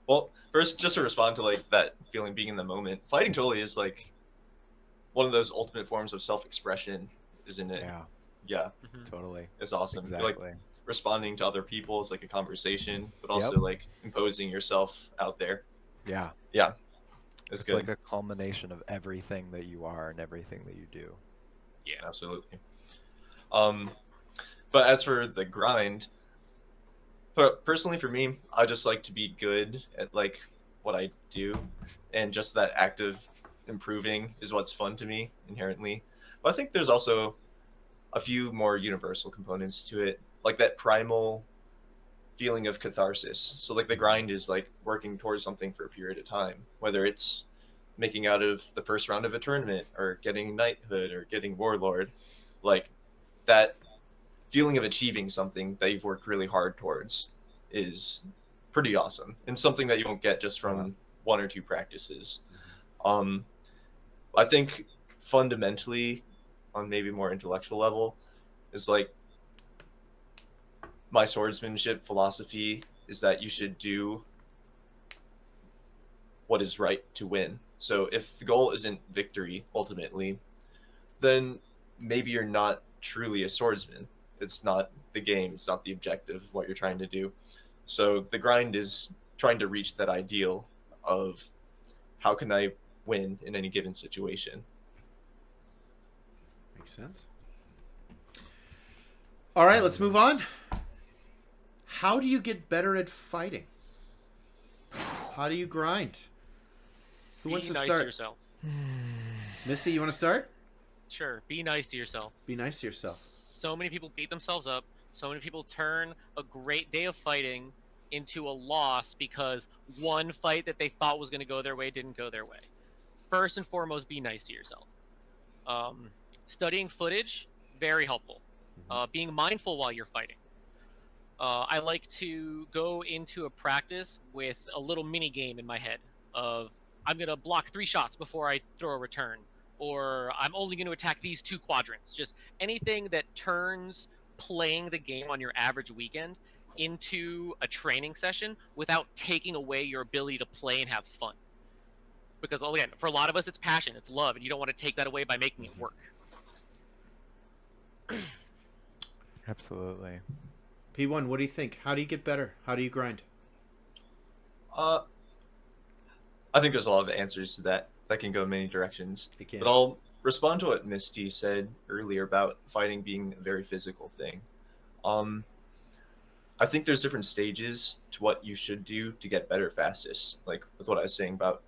C: Well, first, just to respond to like that feeling being in the moment, fighting totally is like one of those ultimate forms of self-expression, isn't it?
B: Yeah.
C: Yeah.
B: Totally.
C: It's awesome.
B: Exactly.
C: Like responding to other people is like a conversation, but also like imposing yourself out there.
B: Yeah.
C: Yeah.
B: It's
C: good.
B: like a culmination of everything that you are and everything that you do.
C: Yeah, absolutely. But as for the grind, but personally for me, I just like to be good at like what I do, and just that act of improving is what's fun to me inherently. But I think there's also a few more universal components to it, like that primal feeling of catharsis. So like the grind is like working towards something for a period of time, whether it's making out of the first round of a tournament or getting knighthood or getting warlord, like that feeling of achieving something that you've worked really hard towards is pretty awesome, and something that you won't get just from one or two practices. I think fundamentally, on maybe more intellectual level, is like my swordsmanship philosophy is that you should do what is right to win. So if the goal isn't victory ultimately, then maybe you're not truly a swordsman. It's not the game, it's not the objective of what you're trying to do. So the grind is trying to reach that ideal of how can I win in any given situation.
A: Makes sense. All right, let's move on. How do you get better at fighting? How do you grind? Who wants to
D: Be nice
A: start?
D: to yourself.
A: Misty, you want to start?
D: Sure. Be nice to yourself.
A: Be nice to yourself.
D: So many people beat themselves up. So many people turn a great day of fighting into a loss because one fight that they thought was going to go their way didn't go their way. First and foremost, be nice to yourself. Studying footage, very helpful. Being mindful while you're fighting. I like to go into a practice with a little mini game in my head of I'm going to block 3 shots before I throw a return, or I'm only going to attack these 2 quadrants. Just anything that turns playing the game on your average weekend into a training session without taking away your ability to play and have fun. Because again, for a lot of us, it's passion, it's love, and you don't want to take that away by making it work.
B: Absolutely.
A: P1, what do you think? How do you get better? How do you grind?
C: I think there's a lot of answers to that can go in many directions.
A: It can.
C: But I'll respond to what Myst D said earlier about fighting being a very physical thing. I think there's different stages to what you should do to get better fastest, like with what I was saying about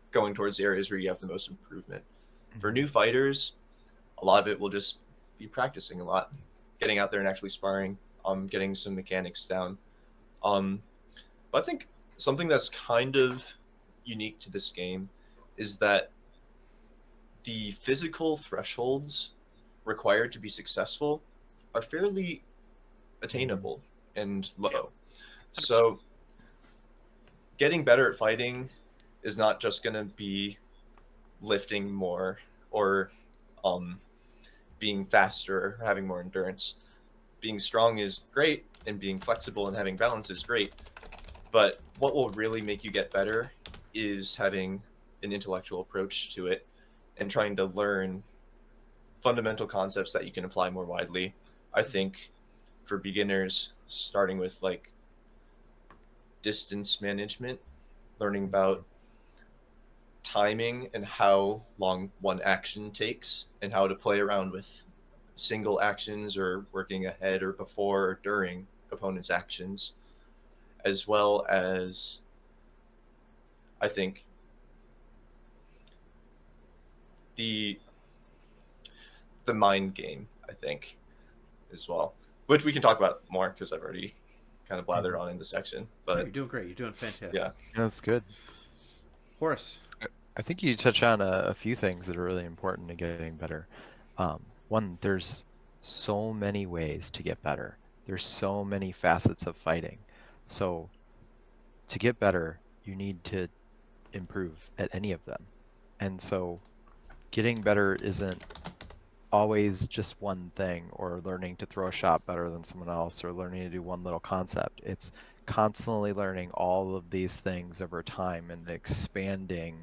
C: going towards areas where you have the most improvement. For new fighters, a lot of it will just be practicing a lot, getting out there and actually sparring, getting some mechanics down. But I think something that's kind of unique to this game is that the physical thresholds required to be successful are fairly attainable and low. So getting better at fighting is not just going to be lifting more or being faster or having more endurance. Being strong is great, and being flexible and having balance is great, but what will really make you get better is having an intellectual approach to it and trying to learn fundamental concepts that you can apply more widely. I think for beginners, starting with like distance management, learning about timing and how long one action takes and how to play around with single actions or working ahead or before or during opponents' actions, as well as I think the the mind game, I think, as well, which we can talk about more because I've already kind of blathered on in this section.
A: No,
C: But
A: you're doing great. You're doing fantastic.
C: yeah,
B: That's good.
A: Horace.
B: I think you touch on a few things that are really important in getting better. One, there's so many ways to get better. There's so many facets of fighting. So to get better, you need to improve at any of them. And so getting better isn't always just one thing, or learning to throw a shot better than someone else, or learning to do one little concept. It's constantly learning all of these things over time and expanding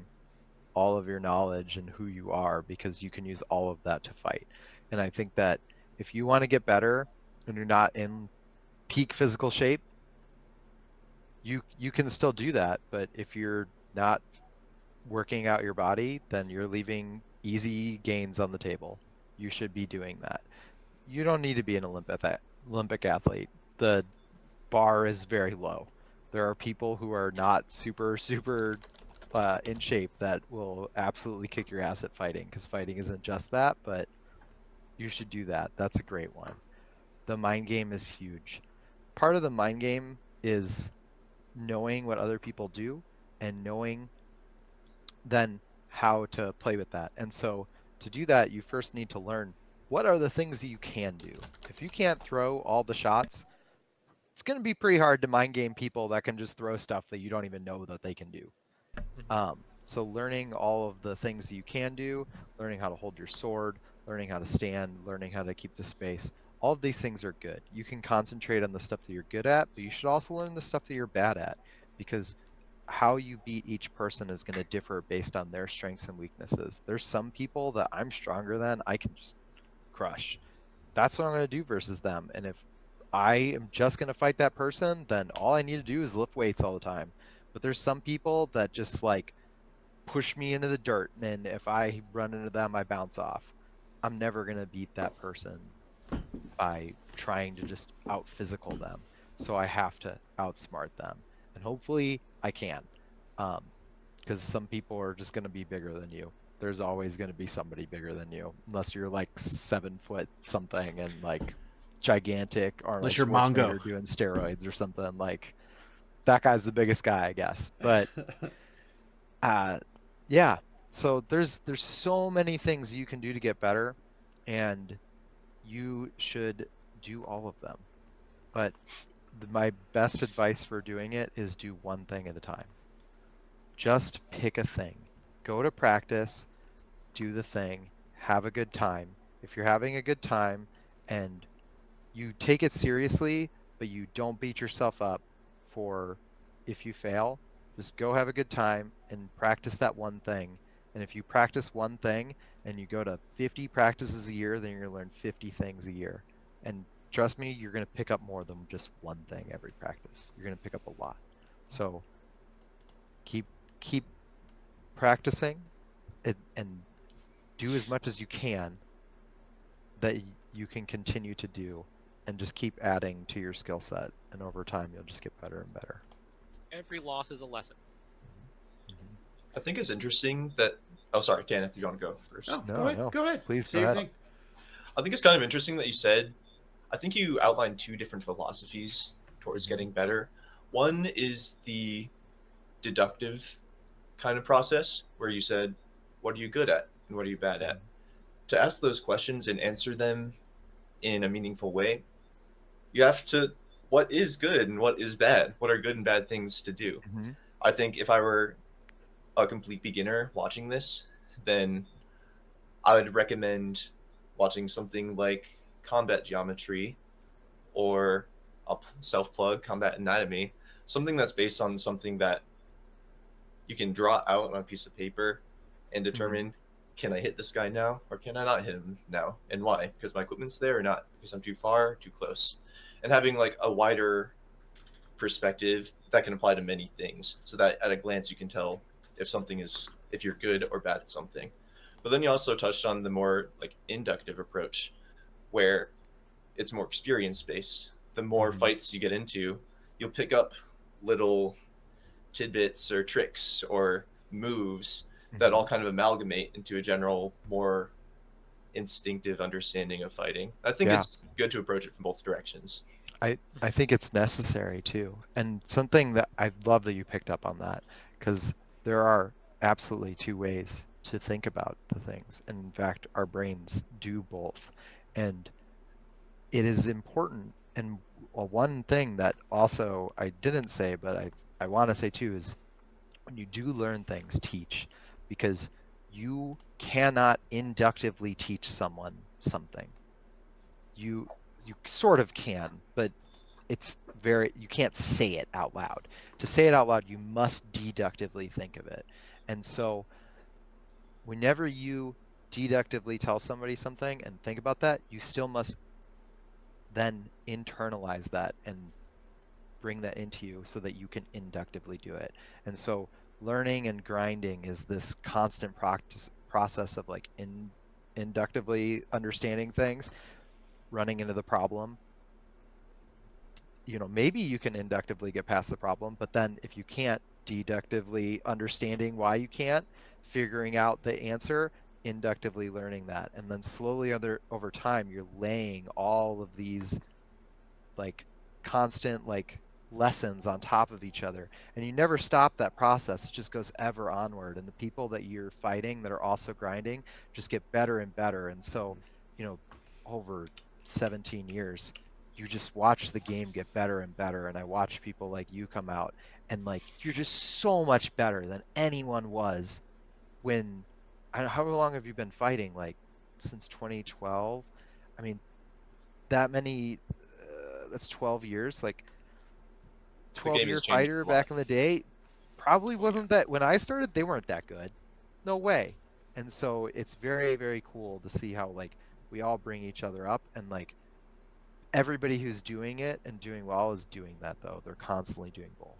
B: all of your knowledge and who you are, because you can use all of that to fight. And I think that if you want to get better and you're not in peak physical shape, you can still do that. But if you're not working out your body, then you're leaving easy gains on the table. You should be doing that. You don't need to be an Olympic athlete. The bar is very low. There are people who are not super in shape that will absolutely kick your ass at fighting, because fighting isn't just that, but you should do that. That's a great one. The mind game is huge. Part of the mind game is knowing what other people do and knowing then how to play with that. And so to do that, you first need to learn what are the things that you can do. If you can't throw all the shots, it's going to be pretty hard to mind game people that can just throw stuff that you don't even know that they can do. So learning all of the things that you can do, learning how to hold your sword, learning how to stand, learning how to keep the space, all of these things are good. You can concentrate on the stuff that you're good at, but you should also learn the stuff that you're bad at, because how you beat each person is going to differ based on their strengths and weaknesses. There's some people that I'm stronger than, I can just crush. That's what I'm going to do versus them. And if I am just going to fight that person, then all I need to do is lift weights all the time. But there's some people that just like push me into the dirt, and if I run into them, I bounce off. I'm never going to beat that person by trying to just out physical them. So I have to outsmart them. And hopefully I can. Because some people are just going to be bigger than you. There's always going to be somebody bigger than you, unless you're like 7 foot something and like gigantic, Arnold
A: Unless you're Mongo.
B: Schwarzenegger doing steroids or something. Like that guy's the biggest guy, I guess. But yeah. So there's so many things you can do to get better, and you should do all of them. But my best advice for doing it is do one thing at a time. Just pick a thing. Go to practice, do the thing, have a good time. If you're having a good time and you take it seriously, but you don't beat yourself up for if you fail, just go have a good time and practice that one thing. And if you practice one thing and you go to 50 practices a year, then you're going to learn 50 things a year. And trust me, you're going to pick up more than just one thing every practice. You're going to pick up a lot. So keep practicing it, and do as much as you can that you can continue to do, and just keep adding to your skill set, and over time you'll just get better and better.
D: Every loss is a lesson.
C: I think it's interesting that. Oh, sorry, Dan, if you want to go first.
A: Oh,
B: No,
A: go ahead.
B: no.
A: Go ahead.
B: Please
A: Say
B: go
A: your
B: ahead.
A: thing.
C: I think it's kind of interesting that you said. I think you outlined two different philosophies towards getting better. One is the deductive kind of process where you said, what are you good at and what are you bad at? To ask those questions and answer them in a meaningful way, you have to, what is good and what is bad? What are good and bad things to do?
B: Mm-hmm.
C: I think if I were a complete beginner watching this, then I would recommend watching something like Combat Geometry or I'll self-plug Combat Anatomy, something that's based on something that you can draw out on a piece of paper and determine, can I hit this guy now or can I not hit him now, and why? Because my equipment's there or not? Because I'm too far, too close? And having like a wider perspective that can apply to many things, so that at a glance you can tell if you're good or bad at something. But then you also touched on the more like inductive approach, where it's more experience based. The more fights you get into, you'll pick up little tidbits or tricks or moves that all kind of amalgamate into a general, more instinctive understanding of fighting. I think
B: Yeah.
C: it's good to approach it from both directions.
B: I think it's necessary too. And something that I love that you picked up on that, because there are absolutely two ways to think about the things. And in fact, our brains do both. And it is important. And one thing that also I didn't say, but I want to say too, is when you do learn things, teach, because you cannot inductively teach someone something. You sort of can, but you can't say it out loud. To say it out loud, you must deductively think of it. And so whenever you deductively tell somebody something and think about that, you still must then internalize that and bring that into you so that you can inductively do it. And so learning and grinding is this constant process of like inductively understanding things, running into the problem. Maybe you can inductively get past the problem, but then if you can't, deductively understanding why you can't, figuring out the answer, inductively learning that, and then slowly over time you're laying all of these like constant like lessons on top of each other, and you never stop that process. It just goes ever onward, and the people that you're fighting that are also grinding just get better and better. And so over 17 years you just watch the game get better and better, and I watch people like you come out and like you're just so much better than anyone was when how long have you been fighting? Like since 2012? I mean, that many that's 12 years. Like
C: The game
B: 12-year
C: has changed
B: fighter
C: a lot.
B: back in the day probably wasn't that when I started, they weren't that good. No way. And so it's very, very cool to see how like we all bring each other up, and like everybody who's doing it and doing well is doing that though. They're constantly doing both.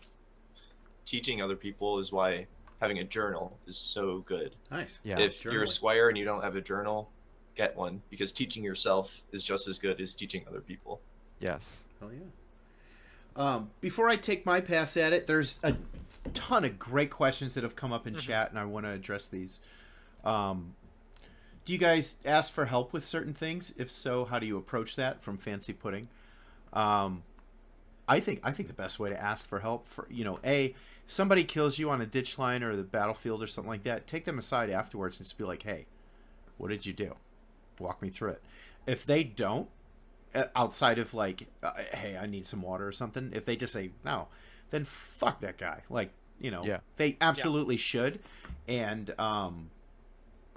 C: Teaching other people is why having a journal is so good.
A: Nice.
B: Yeah.
C: If you're a
A: Journaling.
C: squire and you don't have a journal, get one, because teaching yourself is just as good as teaching other people.
B: Yes.
A: Hell yeah. Before I take my pass at it, there's a ton of great questions that have come up in chat, and I want to address these. Do you guys ask for help with certain things? If so, how do you approach that? From Fancy Pudding. I think the best way to ask for help for somebody kills you on a ditch line or the battlefield or something like that, take them aside afterwards and just be like, hey, what did you do? Walk me through it. If they don't, outside of like, hey, I need some water or something, if they just say no, then fuck that guy. Like, they absolutely should. And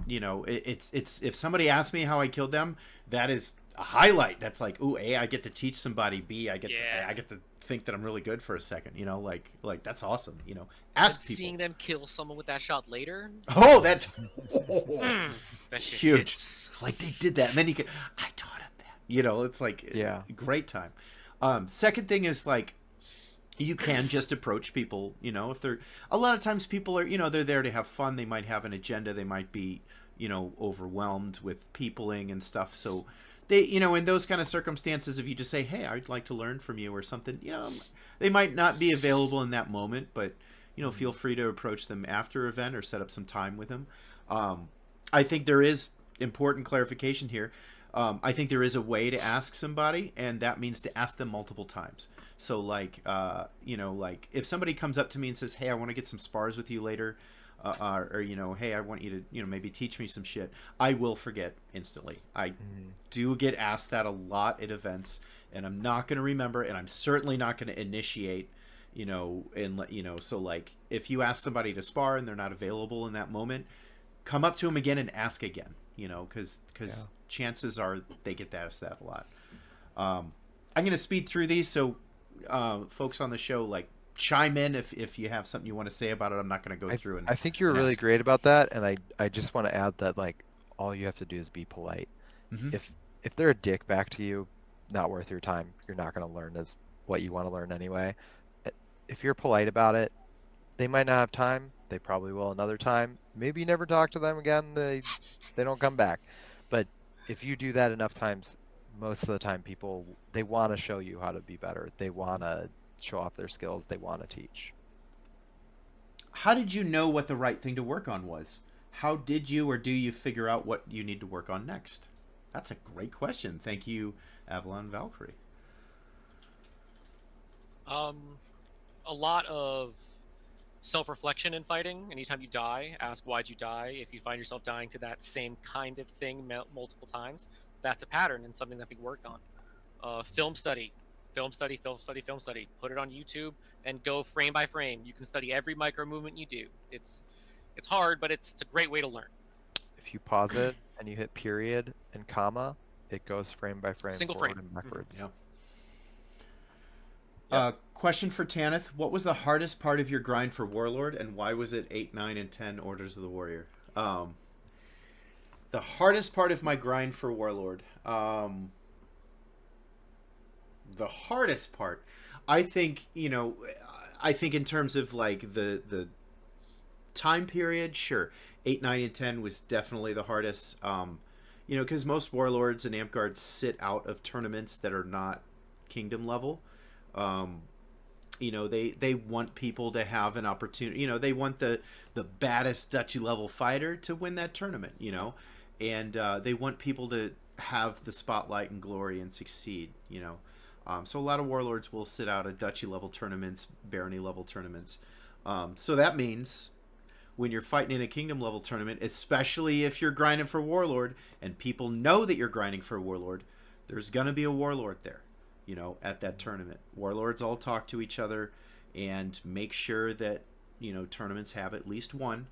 A: it's if somebody asks me how I killed them, that is a highlight. That's like, ooh, A, I get to teach somebody. B, I get to think that I'm really good for a second. Like that's awesome. Ask
D: And
A: people.
D: seeing them kill someone with that shot later.
A: Oh, that's
D: That shit
A: huge.
D: hits.
A: Like they did that, and then I taught him that. It's like a great time. Second thing is like, you can just approach people. If they're a lot of times people are they're there to have fun. They might have an agenda. They might be overwhelmed with peopling and stuff. So they in those kind of circumstances, if you just say, hey, I'd like to learn from you or something, they might not be available in that moment, but feel free to approach them after event or set up some time with them. I think there is important clarification here. I think there is a way to ask somebody, and that means to ask them multiple times. So like, like if somebody comes up to me and says, hey, I want to get some spars with you later, or hey, I want you to maybe teach me some shit, I will forget instantly. I do get asked that a lot at events, and I'm not going to remember, and I'm certainly not going to initiate, so like if you ask somebody to spar and they're not available in that moment, come up to them again and ask again, because chances are they get asked that a lot. I'm going to speed through these, so folks on the show, like, chime in if you have something you want to say about it. I'm not going to go through and
B: I think you're really great about that, and I just want to add that like all you have to do is be polite.
A: Mm-hmm.
B: If they're a dick back to you, not worth your time. You're not going to learn as what you want to learn anyway. If you're polite about it, they might not have time. They probably will another time. Maybe you never talk to them again. They don't come back. But if you do that enough times, most of the time people, they want to show you how to be better. They want to show off their skills. They want to teach.
A: How did you know what the right thing to work on was? How did you or do you figure out what you need to work on next? That's a great question. Thank you, Avalon Valkyrie.
D: Um, a lot of self-reflection in fighting. Anytime you die, ask why'd you die. If you find yourself dying to that same kind of thing multiple times, that's a pattern and something that we worked on. Film study, film study, film study, film study. Put it on YouTube and go frame by frame. You can study every micro movement you do. It's hard, but it's a great way to learn.
B: If you pause it and you hit period and comma, it goes frame by frame,
D: Single
B: forward
D: frame.
B: and backwards.
A: Yep.
C: Yep.
A: Question for Tanith. What was the hardest part of your grind for Warlord, and why was it 8, 9, and 10 Orders of the Warrior? The hardest part of my grind for Warlord. The hardest part, I think, I think in terms of like the time period, sure, 8, 9, and 10 was definitely the hardest. Because most Warlords and Amp Guards sit out of tournaments that are not Kingdom level. They want people to have an opportunity. They want the baddest Duchy level fighter to win that tournament. And they want people to have the spotlight and glory and succeed. So a lot of Warlords will sit out of Duchy level tournaments, Barony level tournaments. So that means when you're fighting in a Kingdom level tournament, especially if you're grinding for Warlord and people know that you're grinding for Warlord, there's gonna be a Warlord there. At that tournament. Warlords all talk to each other and make sure that, tournaments have at least one.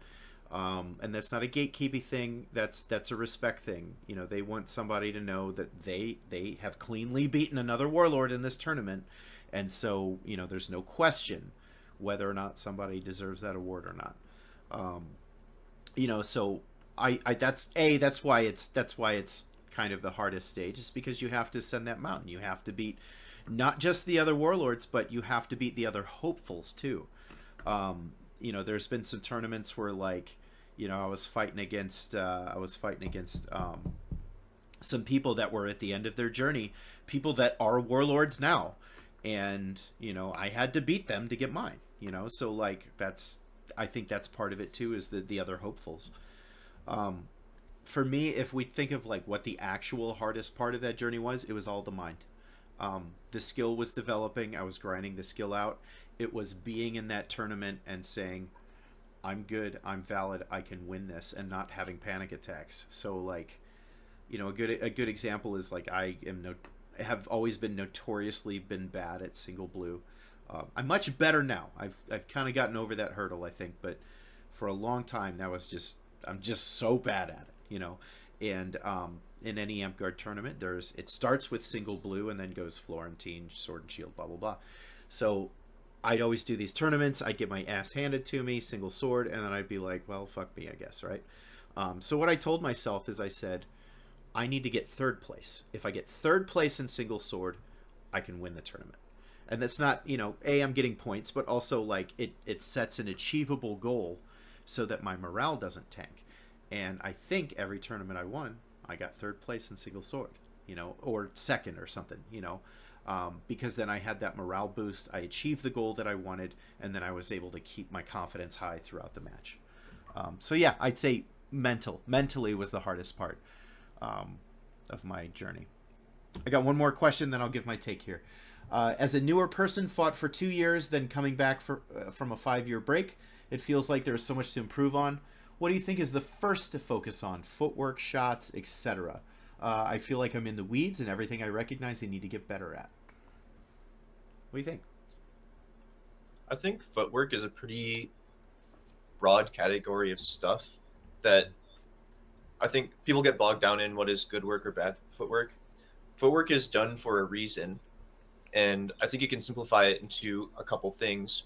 A: And that's not a gatekeeping thing. That's a respect thing. They want somebody to know that they have cleanly beaten another Warlord in this tournament. And so, there's no question whether or not somebody deserves that award or not. So that's why it's kind of the hardest stage, is because you have to ascend that mountain. You have to beat not just the other Warlords, but you have to beat the other hopefuls too. There's been some tournaments where, like, I was fighting against some people that were at the end of their journey, people that are Warlords now, and I had to beat them to get mine. So like I think that's part of it too, is the other hopefuls. For me, if we think of like what the actual hardest part of that journey was, it was all the mind. The skill was developing. I was grinding the skill out. It was being in that tournament and saying, I'm good, I'm valid, I can win this, and not having panic attacks. So like, a good example is like have always been notoriously been bad at single blue. I'm much better now. I've kind of gotten over that hurdle, I think, but for a long time I'm just so bad at it, And in any Amp Guard tournament, it starts with single blue and then goes Florentine, Sword and Shield, blah blah blah. So I'd always do these tournaments. I'd get my ass handed to me, single sword, and then I'd be like, well, fuck me, I guess, right? So what I told myself is, I said, I need to get third place. If I get third place in single sword, I can win the tournament. And that's not, I'm getting points, but also like it sets an achievable goal so that my morale doesn't tank. And I think every tournament I won, I got third place in single sword, or second or something, because then I had that morale boost. I achieved the goal that I wanted, and then I was able to keep my confidence high throughout the match. So yeah, I'd say mentally was the hardest part of my journey. I got one more question, then I'll give my take here. As a newer person, fought for 2 years, then coming back from a 5-year break, it feels like there's so much to improve on. What do you think is the first to focus on? Footwork, shots, etc. I feel like I'm in the weeds, and everything I recognize I need to get better at. What do you think?
C: I think footwork is a pretty broad category of stuff that I think people get bogged down in what is good work or bad footwork. Footwork is done for a reason, and I think you can simplify it into a couple things.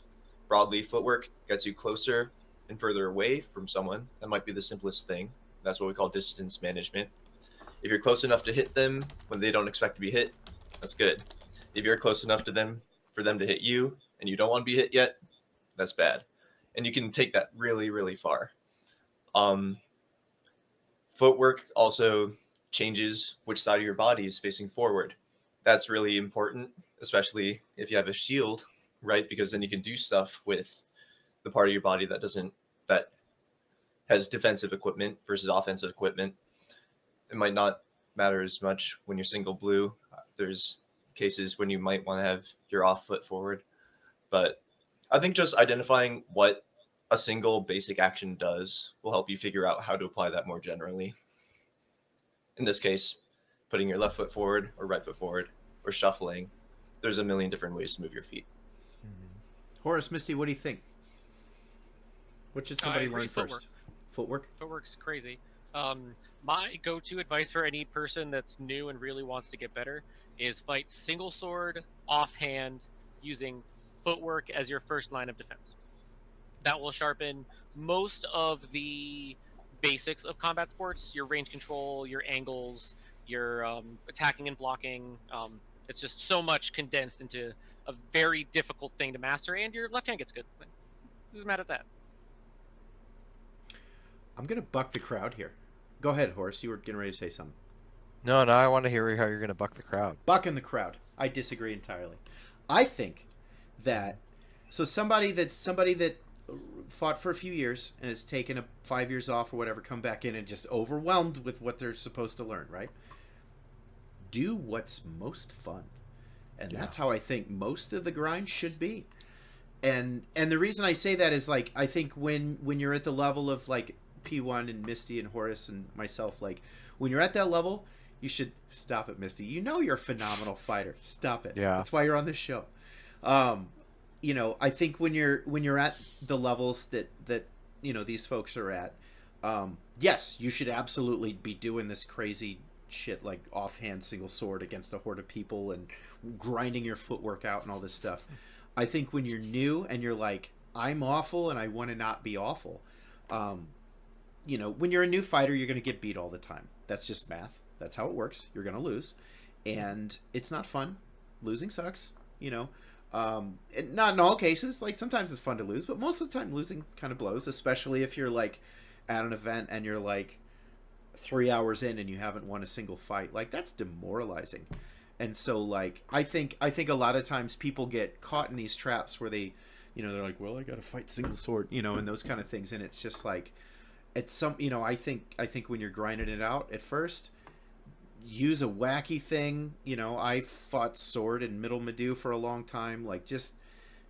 C: Broadly, footwork gets you closer and further away from someone. That might be the simplest thing. That's what we call distance management. If you're close enough to hit them when they don't expect to be hit, that's good. If you're close enough to them for them to hit you and you don't want to be hit yet, that's bad. And you can take that really, really far. Footwork also changes which side of your body is facing forward. That's really important, especially if you have a shield, right? Because then you can do stuff with the part of your body that has defensive equipment versus offensive equipment. It might not matter as much when you're single blue. There's cases when you might want to have your off foot forward, but I think just identifying what a single basic action does will help you figure out how to apply that more generally. In this case, putting your left foot forward or right foot forward or shuffling. There's a million different ways to move your feet.
A: Horace, Misty, what do you think? What should somebody
D: agree,
A: learn first? Footwork.
D: Footwork's crazy. My go-to advice for any person that's new and really wants to get better is fight single sword, offhand, using footwork as your first line of defense. That will sharpen most of the basics of combat sports, your range control, your angles, your attacking and blocking. It's just so much condensed into a very difficult thing to master, and your left hand gets good. Who's mad at that?
A: I'm gonna buck the crowd here. Go ahead, Horace. You were getting ready to say something.
B: No, I want to hear how you're going to buck the crowd.
A: Bucking the crowd. I disagree entirely. I think that somebody that fought for a few years and has taken 5 years off or whatever, come back in and just overwhelmed with what they're supposed to learn, right? Do what's most fun. And that's how I think most of the grind should be. And the reason I say that is, like, I think when you're at the level of, like, P1 and Misty and Horace and myself, like, when you're at that level, you should stop it, Misty. You know you're a phenomenal fighter. Stop it.
B: Yeah.
A: That's why you're on this show. You know, I think when you're at the levels that you know these folks are at, yes, you should absolutely be doing this crazy shit like offhand single sword against a horde of people and grinding your footwork out and all this stuff. I think when you're new and you're like, I'm awful and I want to not be awful, you know, when you're a new fighter, you're going to get beat all the time. That's just math. That's how it works. You're going to lose. And it's not fun. Losing sucks, you know. And not in all cases. Like, sometimes it's fun to lose, but most of the time losing kind of blows, especially if you're, like, at an event and you're, like, 3 hours in and you haven't won a single fight. Like, that's demoralizing. And so, like, I think a lot of times people get caught in these traps where they, you know, they're like, well, I got to fight single sword, you know, and those kind of things. And it's just like, it's some, you know, I think when you're grinding it out at first, use a wacky thing. You know, I fought sword in Middle Medu for a long time. Like, just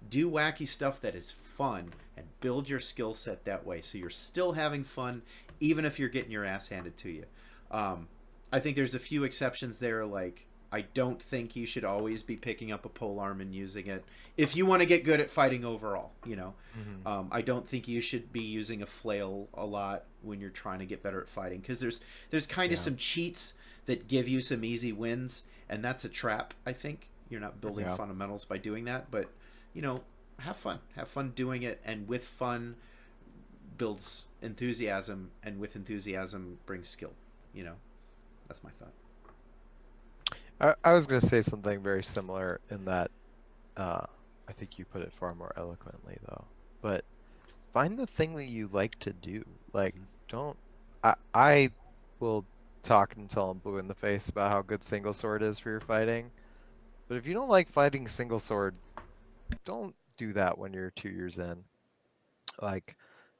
A: do wacky stuff that is fun and build your skill set that way. So you're still having fun, even if you're getting your ass handed to you. I think there's a few exceptions there. Like, I don't think you should always be picking up a polearm and using it if you want to get good at fighting overall, you know. I don't think you should be using a flail a lot when you're trying to get better at fighting, because there's kind of some cheats that give you some easy wins, and that's a trap. I think you're not building fundamentals by doing that, but, you know, have fun doing it, and with fun builds enthusiasm, and with enthusiasm brings skill, you know. That's my thought.
B: I was going to say something very similar in that I think you put it far more eloquently, though. But find the thing that you like to do. Like, don't... I will talk until I'm blue in the face about how good single sword is for your fighting. But if you don't like fighting single sword, don't do that when you're 2 years in. Like,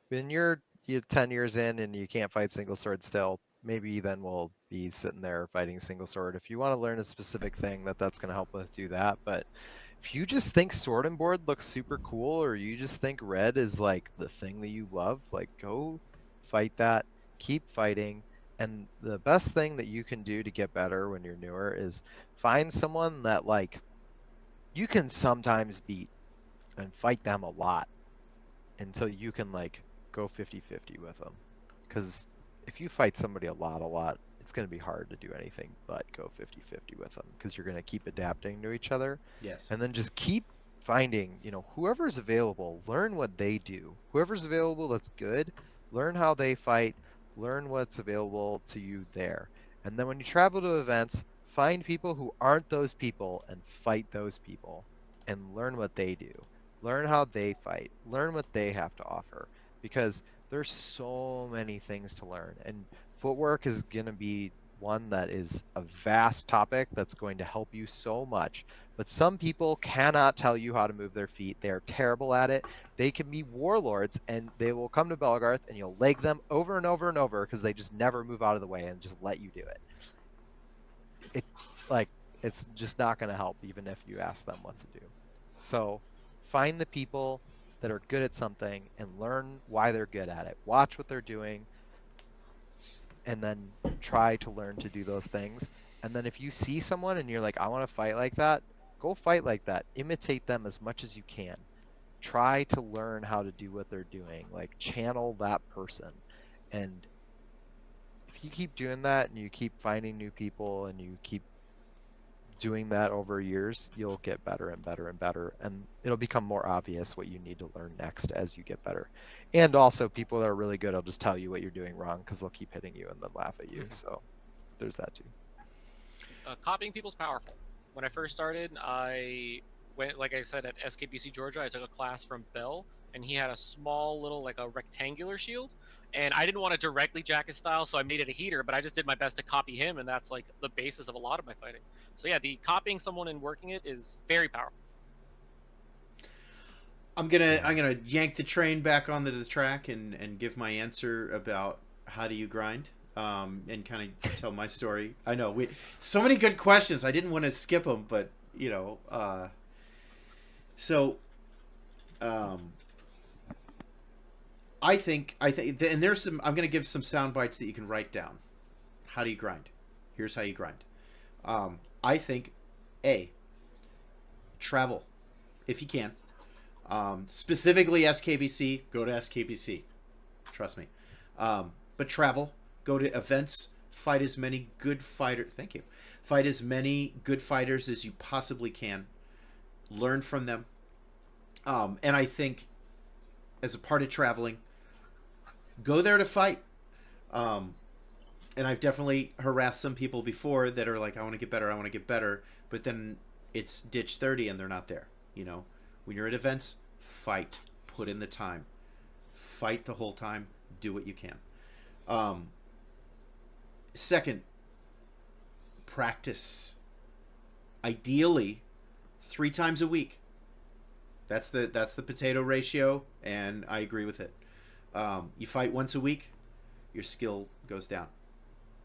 B: when you're 10 years in and you can't fight single sword still, maybe then we'll be sitting there fighting single sword. If you want to learn a specific thing, that's going to help us do that. But if you just think sword and board looks super cool, or you just think red is like the thing that you love, like, go fight that, keep fighting. And the best thing that you can do to get better when you're newer is find someone that, like, you can sometimes beat and fight them a lot until you can, like, go 50-50 with them. Because if you fight somebody a lot, it's going to be hard to do anything but go 50-50 with them, because you're going to keep adapting to each other.
A: Yes.
B: And then just keep finding, you know, whoever's available, learn what they do. Whoever's available that's good, learn how they fight, learn what's available to you there. And then when you travel to events, find people who aren't those people and fight those people and learn what they do. Learn how they fight. Learn what they have to offer. Because there's so many things to learn, and footwork is going to be one that is a vast topic that's going to help you so much. But some people cannot tell you how to move their feet. They are terrible at it. They can be warlords, and they will come to Belgarth, and you'll leg them over and over and over because they just never move out of the way and just let you do it. It's just not going to help even if you ask them what to do. So find the people that are good at something and learn why they're good at it. Watch what they're doing and then try to learn to do those things. And then if you see someone and you're like, I want to fight like that, go fight like that. Imitate them as much as you can. Try to learn how to do what they're doing. Like channel that person. And if you keep doing that and you keep finding new people and you keep doing that over years, you'll get better and better and better, and it'll become more obvious what you need to learn next as you get better. And also, people that are really good will just tell you what you're doing wrong because they'll keep hitting you and then laugh at you. So there's that too.
D: Copying people's powerful. When I first started, I went, like I said, at SKBC Georgia. I took a class from Bell, and he had a small little, like a rectangular shield. And I didn't want to directly jack his style, so I made it a heater, but I just did my best to copy him, and that's like the basis of a lot of my fighting. So yeah, the copying someone and working it is very powerful.
A: I'm gonna yank the train back onto the track and give my answer about how do you grind, and kind of tell my story. I know so many good questions. I didn't want to skip them, but you know, I think, and there's some. I'm going to give some sound bites that you can write down. How do you grind? Here's how you grind. I think, travel, if you can. Specifically SKBC, go to SKBC. Trust me. But travel, go to events, fight as many good fighters. Thank you. Fight as many good fighters as you possibly can. Learn from them. And I think, as a part of traveling, go there to fight. And I've definitely harassed some people before that are like, I want to get better, I want to get better. But then it's ditch 30 and they're not there. You know, when you're at events, fight. Put in the time. Fight the whole time. Do what you can. Second, practice. Ideally, 3 times a week. That's the potato ratio, and I agree with it. You fight once a week, your skill goes down.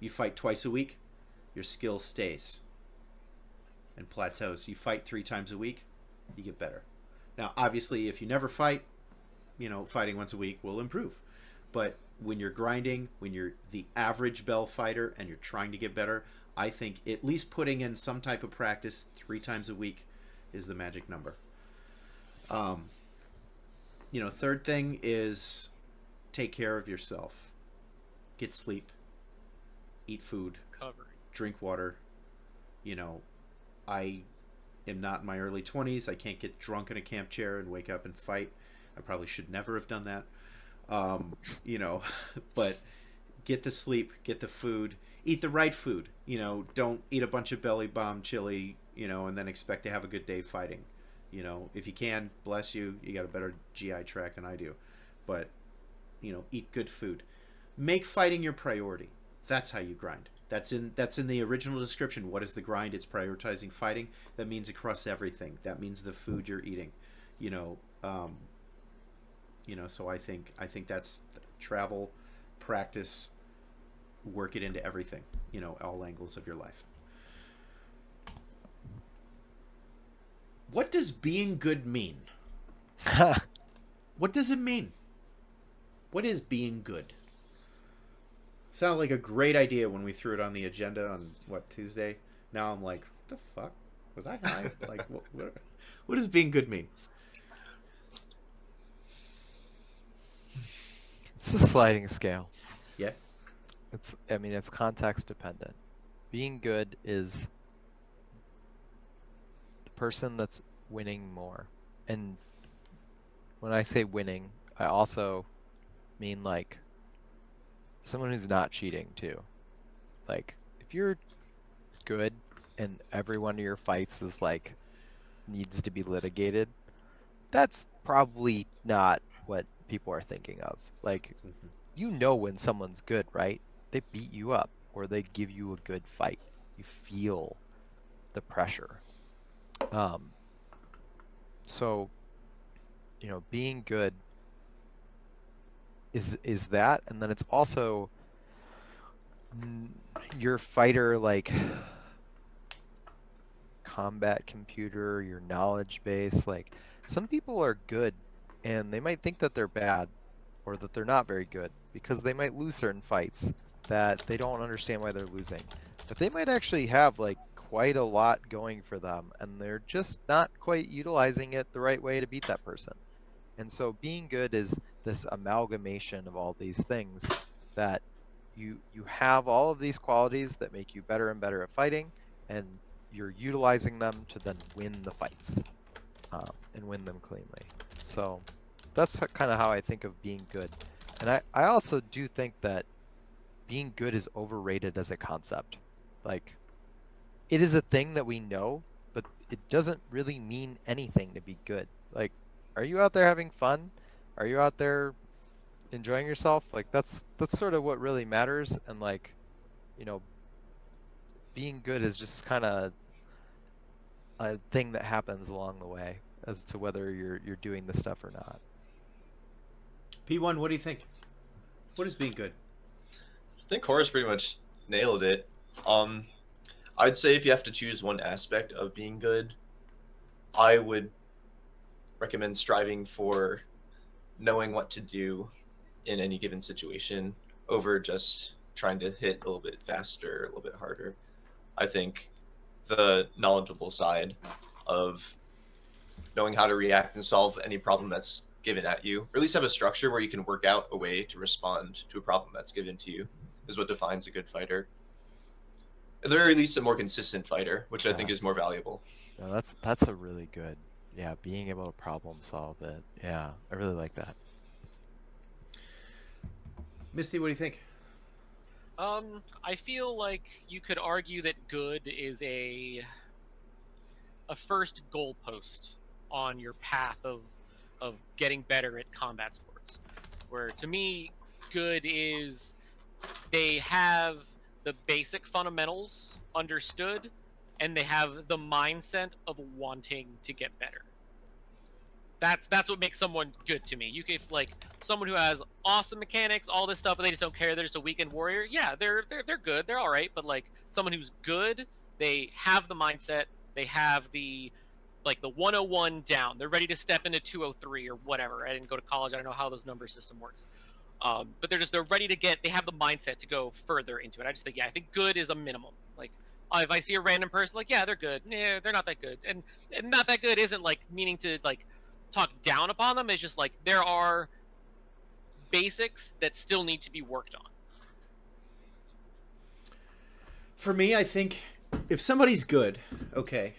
A: You fight twice a week, your skill stays and plateaus. You fight 3 times a week, you get better. Now, obviously, if you never fight, fighting once a week will improve. But when you're grinding, when you're the average bell fighter and you're trying to get better, I think at least putting in some type of practice 3 times a week is the magic number. Third thing is take care of yourself. Get sleep. Eat food. Drink water. I am not in my early 20s. I can't get drunk in a camp chair and wake up and fight. I probably should never have done that. But get the sleep, get the food, eat the right food. Don't eat a bunch of belly bomb chili, and then expect to have a good day fighting. If you can, bless you. You got a better GI tract than I do. But, eat good food. Make fighting your priority. That's how you grind. That's in the original description. What is the grind? It's prioritizing fighting. That means across everything. That means the food you're eating. So I think that's travel, practice, work it into everything. All angles of your life. What does being good mean? What does it mean? What is being good? Sounded like a great idea when we threw it on the agenda on, Tuesday? Now I'm like, what the fuck? Was I high? Like, what does being good mean?
B: It's a sliding scale.
A: Yeah.
B: It's context dependent. Being good is the person that's winning more. And when I say winning, I also mean like someone who's not cheating too. Like if you're good and every one of your fights is like needs to be litigated, that's probably not what people are thinking of. Like, when someone's good, right? They beat you up. or they give you a good fight. You feel the pressure. Um, so, being good is that, and then it's also your fighter like combat computer, your knowledge base. Like some people are good and they might think that they're bad or that they're not very good because they might lose certain fights that they don't understand why they're losing. But they might actually have like quite a lot going for them and they're just not quite utilizing it the right way to beat that person. And so being good is this amalgamation of all these things that you have all of these qualities that make you better and better at fighting, and you're utilizing them to then win the fights and win them cleanly. So that's kind of how I think of being good. And I also do think that being good is overrated as a concept. Like, it is a thing that we know, but it doesn't really mean anything to be good. Like, are you out there having fun? Are you out there enjoying yourself? Like, that's sort of what really matters. And like, you know, being good is just kind of a thing that happens along the way as to whether you're doing this stuff or not.
A: P1, what do you think? What is being good?
C: I think Horace pretty much nailed it. I'd say if you have to choose one aspect of being good, I would recommend striving for knowing what to do in any given situation over just trying to hit a little bit faster, a little bit harder. I think the knowledgeable side of knowing how to react and solve any problem that's given at you, or at least have a structure where you can work out a way to respond to a problem that's given to you, is what defines a good fighter. At the very least, a more consistent fighter, which I think is more valuable.
B: No, that's a really good, yeah, being able to problem solve it. Yeah, I really like that.
A: Misty, what do you think?
D: I feel like you could argue that good is a first goalpost on your path of getting better at combat sports. Where to me, good is they have the basic fundamentals understood and they have the mindset of wanting to get better. That's what makes someone good to me. You can like someone who has awesome mechanics, all this stuff, but they just don't care. They're just a weekend warrior. Yeah, they're good. They're all right. But like someone who's good, they have the mindset. They have the like the 101 down. They're ready to step into 203 or whatever. I didn't go to college. I don't know how those number system works. But they're ready to get. They have the mindset to go further into it. I just think I think good is a minimum. Like if I see a random person, like yeah, they're good. Yeah, they're not that good. And not that good isn't like meaning to like talk down upon them. It's just like there are basics that still need to be worked on.
A: For me, I think if somebody's good, okay,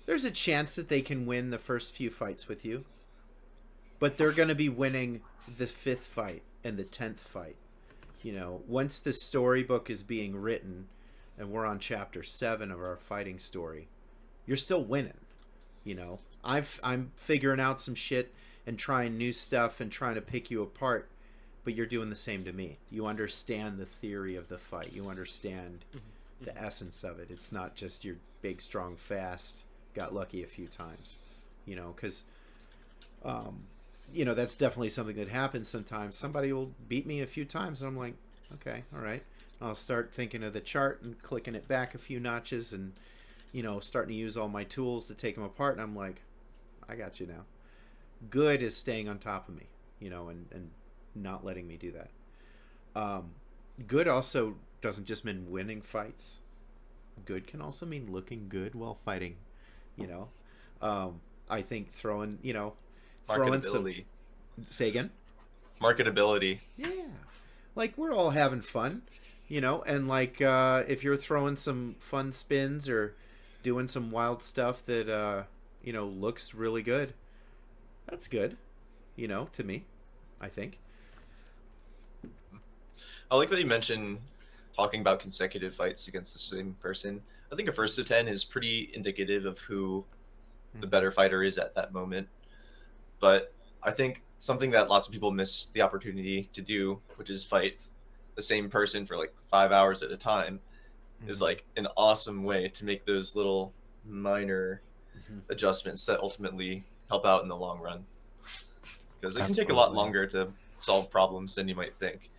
A: there's a chance that they can win the first few fights with you, but they're going to be winning the 5th fight and the 10th fight. You know, once the storybook is being written and we're on chapter 7 of our fighting story, you're still winning. You know, I'm figuring out some shit and trying new stuff and trying to pick you apart, but you're doing the same to me. You understand the theory of the fight. You understand the essence of it. It's not just you're big, strong, fast, got lucky a few times, you know, because, you know, that's definitely something that happens sometimes. Somebody will beat me a few times and I'm like, okay, all right. I'll start thinking of the chart and clicking it back a few notches and, you know, starting to use all my tools to take them apart. And I'm like, I got you now. Good is staying on top of me, you know, and not letting me do that. Good also doesn't just mean winning fights. Good can also mean looking good while fighting, you know. I think throwing some... Say again?
C: Marketability.
A: Yeah. Like, we're all having fun, you know, and like if you're throwing some fun spins or doing some wild stuff that, you know, looks really good, that's good, you know, to me, I think.
C: I like that you mentioned talking about consecutive fights against the same person. I think a 1st to 10 is pretty indicative of who the better fighter is at that moment. But I think something that lots of people miss the opportunity to do, which is fight the same person for like 5 hours at a time is like an awesome way to make those little minor
A: Mhm.
C: adjustments that ultimately help out in the long run. Because it can take a lot
B: Absolutely.
C: longer to solve problems than you might think.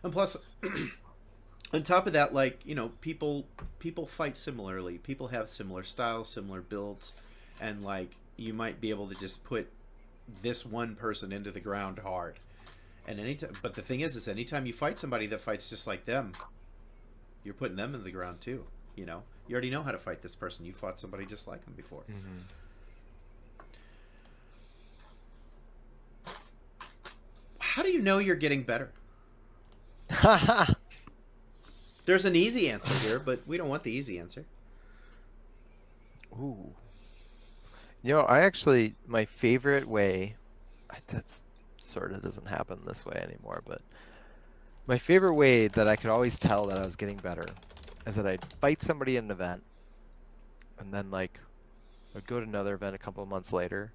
A: And plus, on top of that, like, you know, people fight similarly. People have similar styles, similar builds, and like you might be able to just put this one person into the ground hard. And anytime, but the thing is anytime you fight somebody that fights just like them, you're putting them in the ground too. You know, you already know how to fight this person. You fought somebody just like them before.
B: Mm-hmm.
A: How do you know you're getting better? There's an easy answer here, but we don't want the easy answer.
B: Ooh. You know, I actually, my favorite way, that's sort of doesn't happen this way anymore, but my favorite way that I could always tell that I was getting better is that I'd fight somebody in an event, and then like I'd go to another event a couple of months later,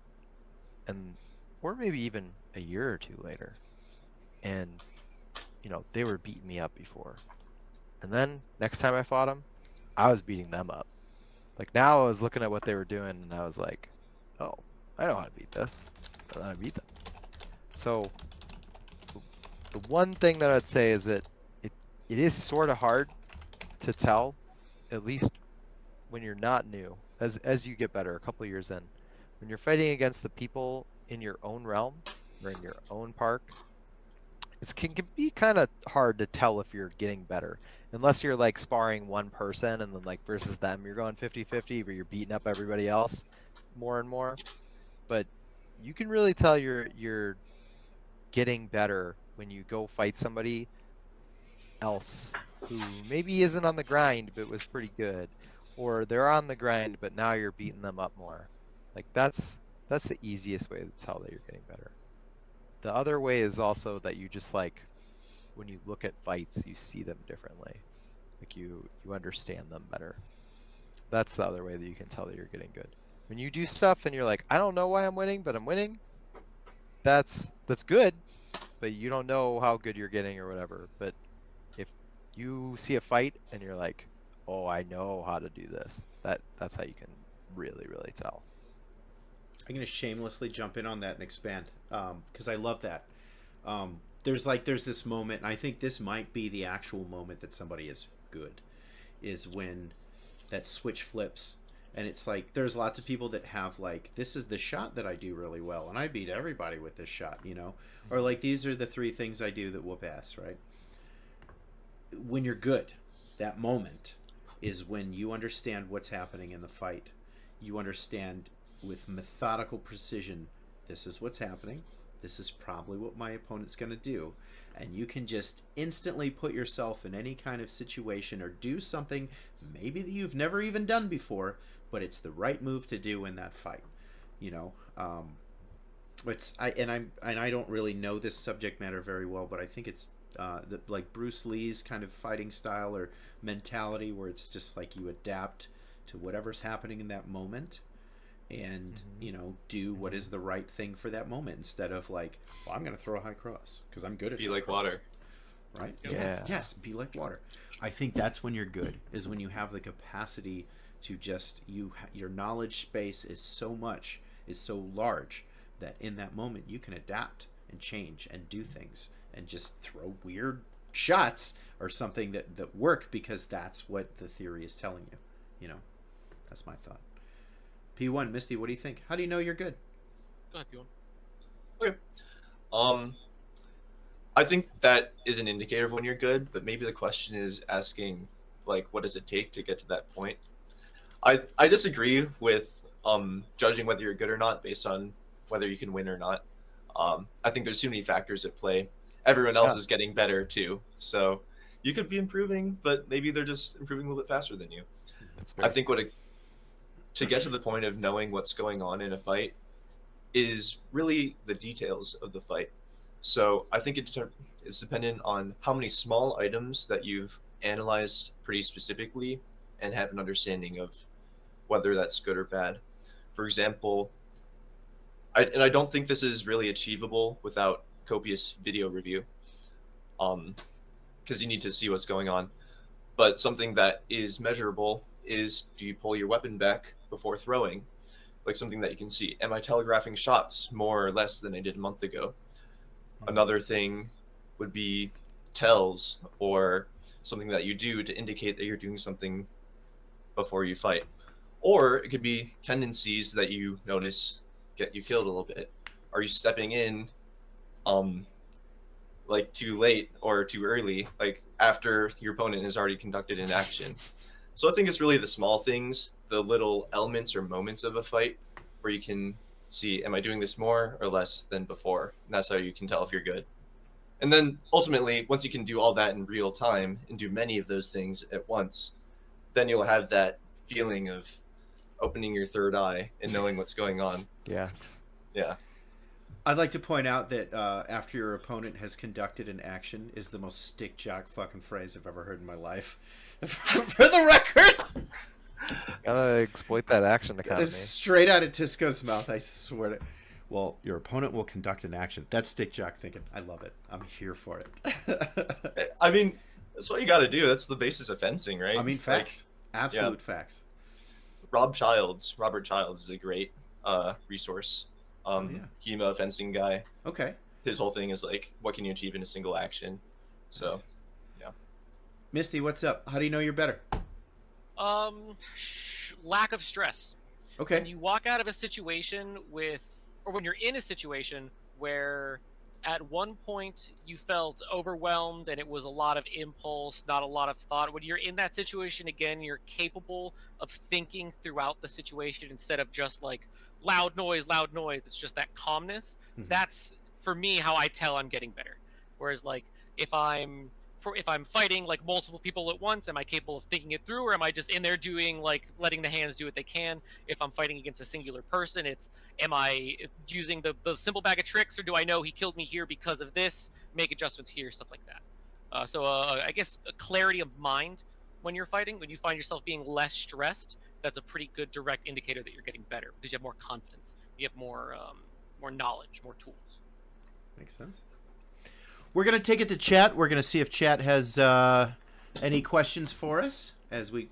B: and or maybe even a year or two later, and you know, they were beating me up before. And then next time I fought them, I was beating them up. Like now I was looking at what they were doing and I was like, oh, I know how to beat this. And then I beat them. So the one thing that I'd say is that it is sort of hard to tell, at least when you're not new, as you get better a couple of years in. When you're fighting against the people in your own realm or in your own park, it can be kind of hard to tell if you're getting better. Unless you're like sparring one person and then like versus them, you're going 50-50, but you're beating up everybody else more and more. But you can really tell you're getting better when you go fight somebody else who maybe isn't on the grind but was pretty good, or they're on the grind but now you're beating them up more. Like that's the easiest way to tell that you're getting better. The other way is also that you just like when you look at fights, you see them differently. Like you understand them better. That's the other way that you can tell that you're getting good. When you do stuff and you're like, I don't know why I'm winning, but I'm winning. That's good, but you don't know how good you're getting or whatever. But if you see a fight and you're like, oh, I know how to do this, that's how you can really tell.
A: I'm going to shamelessly jump in on that and expand because I love that. There's this moment, and I think this might be the actual moment that somebody is good, is when that switch flips. And it's like there's lots of people that have like, this is the shot that I do really well, and I beat everybody with this shot, you know, or like these are the 3 things I do that whoop ass, right? When you're good, that moment is when you understand what's happening in the fight. You understand with methodical precision, this is what's happening. This is probably what my opponent's going to do. And you can just instantly put yourself in any kind of situation or do something maybe that you've never even done before, but it's the right move to do in that fight. You know, I don't really know this subject matter very well, but I think it's like Bruce Lee's kind of fighting style or mentality, where it's just like you adapt to whatever's happening in that moment and you know, do what is the right thing for that moment, instead of like, well, I'm going to throw a high cross because I'm good at
C: Be
A: high
C: like
A: cross.
C: water.
A: Right?
B: Yeah.
A: Yes, be like water. I think that's when you're good, is when you have the capacity to just your knowledge space is so large that in that moment you can adapt and change and do things and just throw weird shots or something that work because that's what the theory is telling you. You know, that's my thought. P1, Misty, what do you think? How do you know you're good?
D: Go ahead, P1.
C: Okay. I think that is an indicator of when you're good, but maybe the question is asking, like, what does it take to get to that point? I disagree with judging whether you're good or not based on whether you can win or not. I think there's too many factors at play. Everyone else is getting better too, so you could be improving, but maybe they're just improving a little bit faster than you.
B: That's
C: I think to get to the point of knowing what's going on in a fight is really the details of the fight. So I think it's dependent on how many small items that you've analyzed pretty specifically and have an understanding of whether that's good or bad. For example, and I don't think this is really achievable without copious video review. because you need to see what's going on. But something that is measurable is, do you pull your weapon back before throwing? Like something that you can see. Am I telegraphing shots more or less than I did a month ago? Another thing would be tells, or something that you do to indicate that you're doing something before you fight. Or it could be tendencies that you notice get you killed a little bit. Are you stepping in like too late or too early, like after your opponent has already conducted an action? So I think it's really the small things, the little elements or moments of a fight where you can see, am I doing this more or less than before? And that's how you can tell if you're good. And then ultimately, once you can do all that in real time and do many of those things at once, then you'll have that feeling of opening your third eye and knowing what's going on.
B: Yeah.
C: Yeah.
A: I'd like to point out that after your opponent has conducted an action is the most stick jock fucking phrase I've ever heard in my life. For the record,
B: Gotta exploit that action economy.
A: it's straight out of Tisco's mouth. I swear to. Well, your opponent will conduct an action. That's stick jock thinking. I love it. I'm here for it.
C: I mean, that's what you got to do. That's the basis of fencing, right?
A: I mean, facts. Absolute facts.
C: Robert Childs is a great resource.
A: Yeah.
C: HEMA fencing guy.
A: Okay.
C: His whole thing is like, what can you achieve in a single action? So,
A: Nice. Misty, what's up? How do you know you're better?
D: Lack of stress. When
A: Okay.
D: you walk out of a situation with, or when you're in a situation where at one point you felt overwhelmed and it was a lot of impulse, not a lot of thought. When you're in that situation again, you're capable of thinking throughout the situation instead of just like loud noise, loud noise. It's just that calmness.
A: Mhm.
D: That's for me how I tell I'm getting better. Whereas like if I'm fighting like multiple people at once, am I capable of thinking it through, or am I just in there doing like letting the hands do what they can? If I'm fighting against a singular person, it's am I using the simple bag of tricks, or do I know he killed me here because of this? Make adjustments here, stuff like that. So I guess a clarity of mind when you're fighting, when you find yourself being less stressed, that's a pretty good direct indicator that you're getting better because you have more confidence, you have more knowledge, more tools.
A: Makes sense. We're going to take it to chat. We're going to see if chat has any questions for us as we,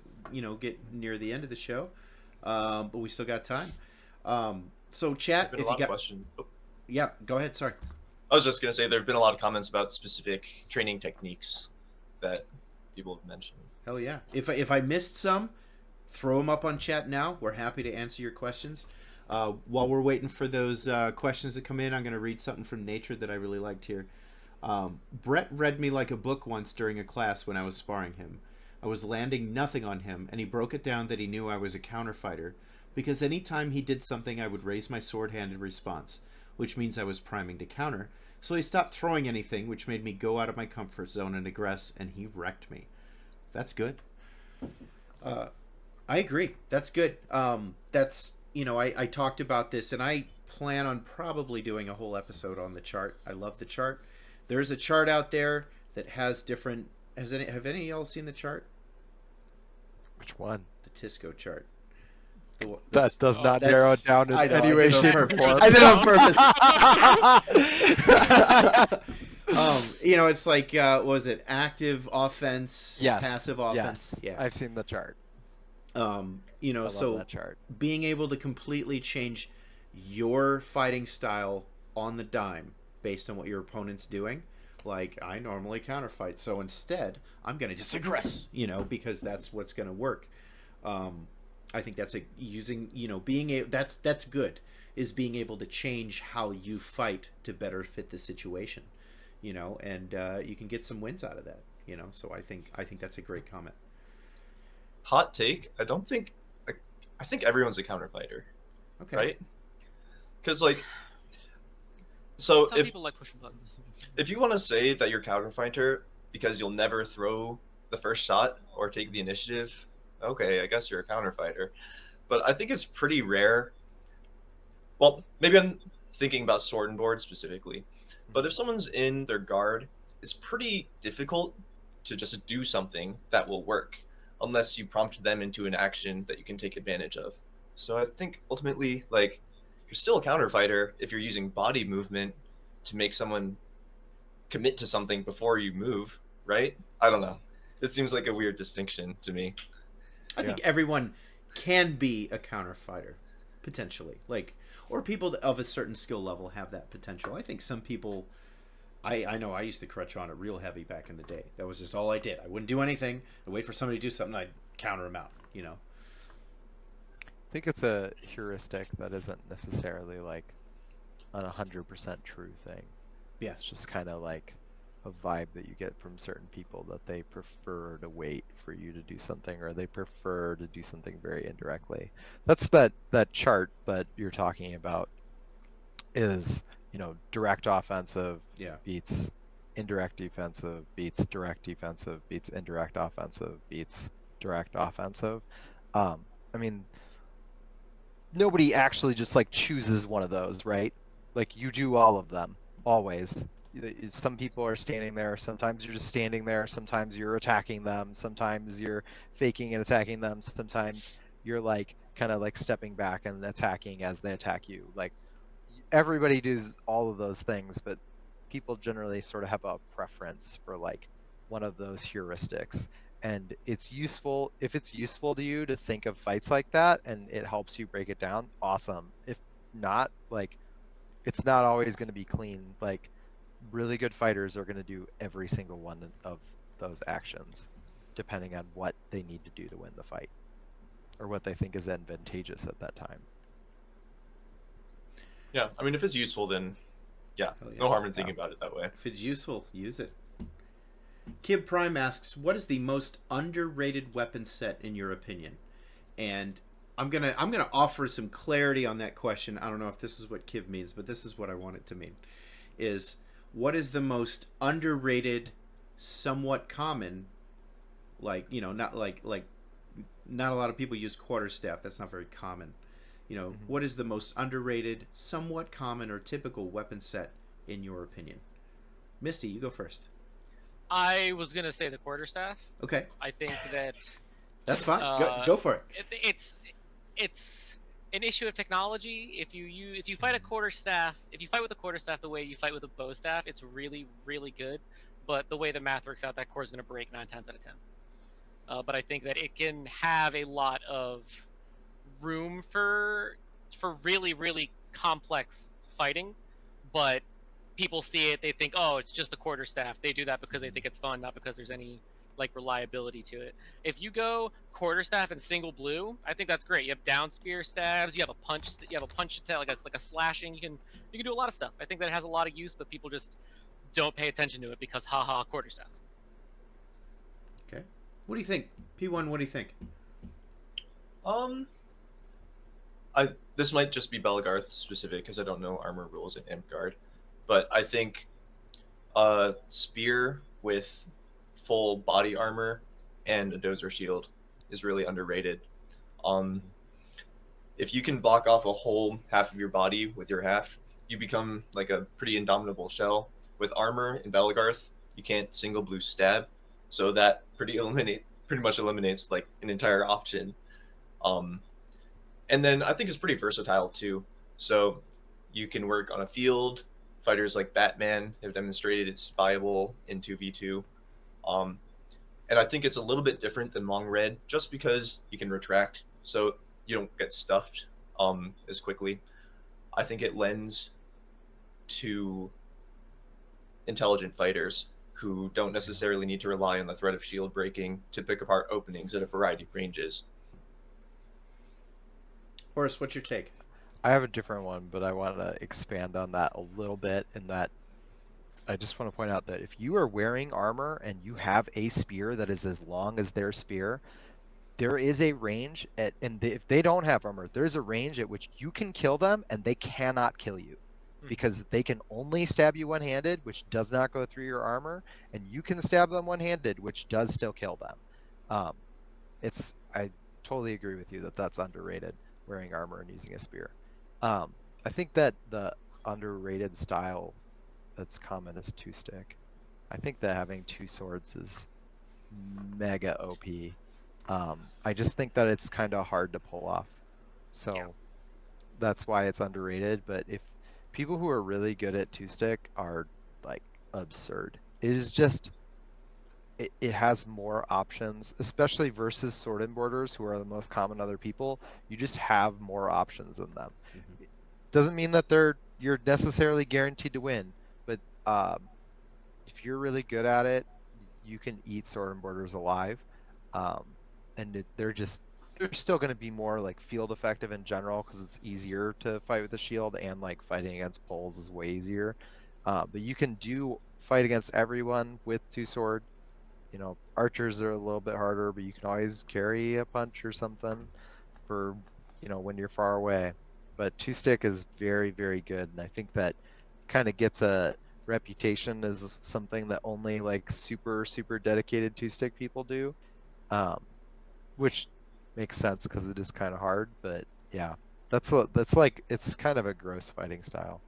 A: get near the end of the show. But we still got time. So chat,
C: been a
A: if
C: lot
A: you got
C: of questions. Oh,
A: yeah, go ahead. Sorry.
C: I was just gonna say there have been a lot of comments about specific training techniques that people have mentioned.
A: Hell yeah. If I missed some, throw them up on chat now. We're happy to answer your questions. While we're waiting for those questions to come in, I'm going to read something from Nature that I really liked here. Brett read me like a book once during a class when I was sparring him. I was landing nothing on him, and he broke it down that he knew I was a counterfighter, because any time he did something I would raise my sword hand in response, which means I was priming to counter. So he stopped throwing anything, which made me go out of my comfort zone and aggress, and he wrecked me. That's good. I agree. That's good. That's, I talked about this, and I plan on probably doing a whole episode on the chart. I love the chart. There's a chart out there that has different... have any of y'all seen the chart?
B: Which one?
A: The Tisco chart.
B: That does not
A: that's-
B: narrow it down in
A: I know,
B: any
A: I
B: way,
A: did on
B: shape, or
A: purpose.
B: form.
A: I did on purpose. It's like, what was it? Active offense,
B: Yes.
A: passive offense.
B: Yes. I've seen the chart. I love
A: So
B: that chart.
A: being able to completely change your fighting style on the dime based on what your opponent's doing. Like, I normally counterfight, so instead I'm gonna just aggress, because that's what's gonna work. I think that's that's good, is being able to change how you fight to better fit the situation, and you can get some wins out of that, So I think that's a great comment.
C: Hot take. I think everyone's a counterfighter,
A: Okay.
C: right? Because so
D: Some people like pushing buttons.
C: if you want to say that you're a counterfighter because you'll never throw the first shot or take the initiative, okay, I guess you're a counterfighter. But I think it's pretty rare. Well, maybe I'm thinking about sword and board specifically. But if someone's in their guard, it's pretty difficult to just do something that will work unless you prompt them into an action that you can take advantage of. So I think ultimately, you're still a counterfighter if you're using body movement to make someone commit to something before you move. right? I don't know. It seems like a weird distinction to me.
A: I think everyone can be a counter fighter, potentially. Like, or people of a certain skill level have that potential. I think some people. I know I used to crutch on it real heavy back in the day. That was just all I did. I wouldn't do anything. I'd wait for somebody to do something. I'd counter them out. You know.
B: I think it's a heuristic that isn't necessarily like an 100% true thing.
A: Yeah.
B: It's just kind of like a vibe that you get from certain people that they prefer to wait for you to do something, or they prefer to do something very indirectly. That's that chart that you're talking about is, direct offensive
A: Yeah.
B: beats indirect defensive beats direct defensive beats indirect offensive beats direct offensive. I mean, nobody actually just like chooses one of those, right? Like you do all of them always. Some people are standing there, sometimes you're just standing there, sometimes you're attacking them, sometimes you're faking and attacking them, sometimes you're like kind of like stepping back and attacking as they attack you. Like everybody does all of those things, but people generally sort of have a preference for like one of those heuristics. And it's useful if it's useful to you to think of fights like that and it helps you break it down, awesome. If not, like it's not always going to be clean. Like really good fighters are going to do every single one of those actions depending on what they need to do to win the fight or what they think is advantageous at that time.
C: Yeah, I mean, if it's useful, then yeah,
A: Hell yeah.
C: no harm in thinking about it that way.
A: If it's useful, use it. Kib Prime asks, "What is the most underrated weapon set in your opinion?" And I'm gonna offer some clarity on that question. I don't know if this is what Kib means, but this is what I want it to mean: is what is the most underrated, somewhat common, like not not a lot of people use quarterstaff. That's not very common. What is the most underrated, somewhat common, or typical weapon set in your opinion? Misty, you go first.
D: I was gonna say the quarterstaff.
A: Okay,
D: I think that
A: that's fine.
D: uh,
A: Go for it.
D: it's an issue of technology. If you fight a quarterstaff, if you fight with a quarterstaff the way you fight with a bow staff, it's really really good. But the way the math works out, that core is gonna break 9 times out of 10. But I think that it can have a lot of room for really really complex fighting, but people see it, they think, oh, it's just the quarterstaff. They do that because they think it's fun, not because there's any like reliability to it. If you go quarterstaff and single blue, I think that's great. You have down spear stabs, you have a punch attack, like a slashing. You can do a lot of stuff. I think that it has a lot of use, but people just don't pay attention to it because haha quarterstaff.
A: Okay. What do you think, P1? What do you think?
C: I this might just be Belgarth specific because I don't know armor rules in Amtgard, but I think a spear with full body armor and a dozer shield is really underrated. Um, if you can block off a whole half of your body with your half, you become like a pretty indomitable shell. With armor in Belgarth, you can't single blue stab, so that pretty much eliminates like an entire option. Um, and then I think it's pretty versatile too. So you can work on a field. Fighters like Batman have demonstrated it's viable in 2v2. Um, and I think it's a little bit different than Long Red just because you can retract, so you don't get stuffed as quickly. I think it lends to intelligent fighters who don't necessarily need to rely on the threat of shield breaking to pick apart openings at a variety of ranges.
A: Horace, what's your take?
B: I have a different one, but I want to expand on that a little bit in that I just want to point out that if you are wearing armor and you have a spear that is as long as their spear, there is a range if they don't have armor, there's a range at which you can kill them and they cannot kill you because they can only stab you one-handed, which does not go through your armor, and you can stab them one-handed, which does still kill them. I totally agree with you that that's underrated, wearing armor and using a spear. I think that the underrated style that's common is two stick. I think that having two swords is mega OP. I just think that it's kind of hard to pull off. So that's why it's underrated. But if people who are really good at two stick are like absurd, it is just it has more options, especially versus sword and borders, who are the most common other people. You just have more options than them.
A: Mhm.
B: It doesn't mean that you're necessarily guaranteed to win, but if you're really good at it, you can eat sword and borders alive. Um, and they're still going to be more like field effective in general because it's easier to fight with a shield, and like fighting against poles is way easier. But you can do fight against everyone with two sword. Archers are a little bit harder, but you can always carry a punch or something for, when you're far away. But two stick is very, very good, and I think that kind of gets a reputation as something that only like super, super dedicated two stick people do, um, which makes sense because it is kind of hard. But yeah, that's like it's kind of a gross fighting style.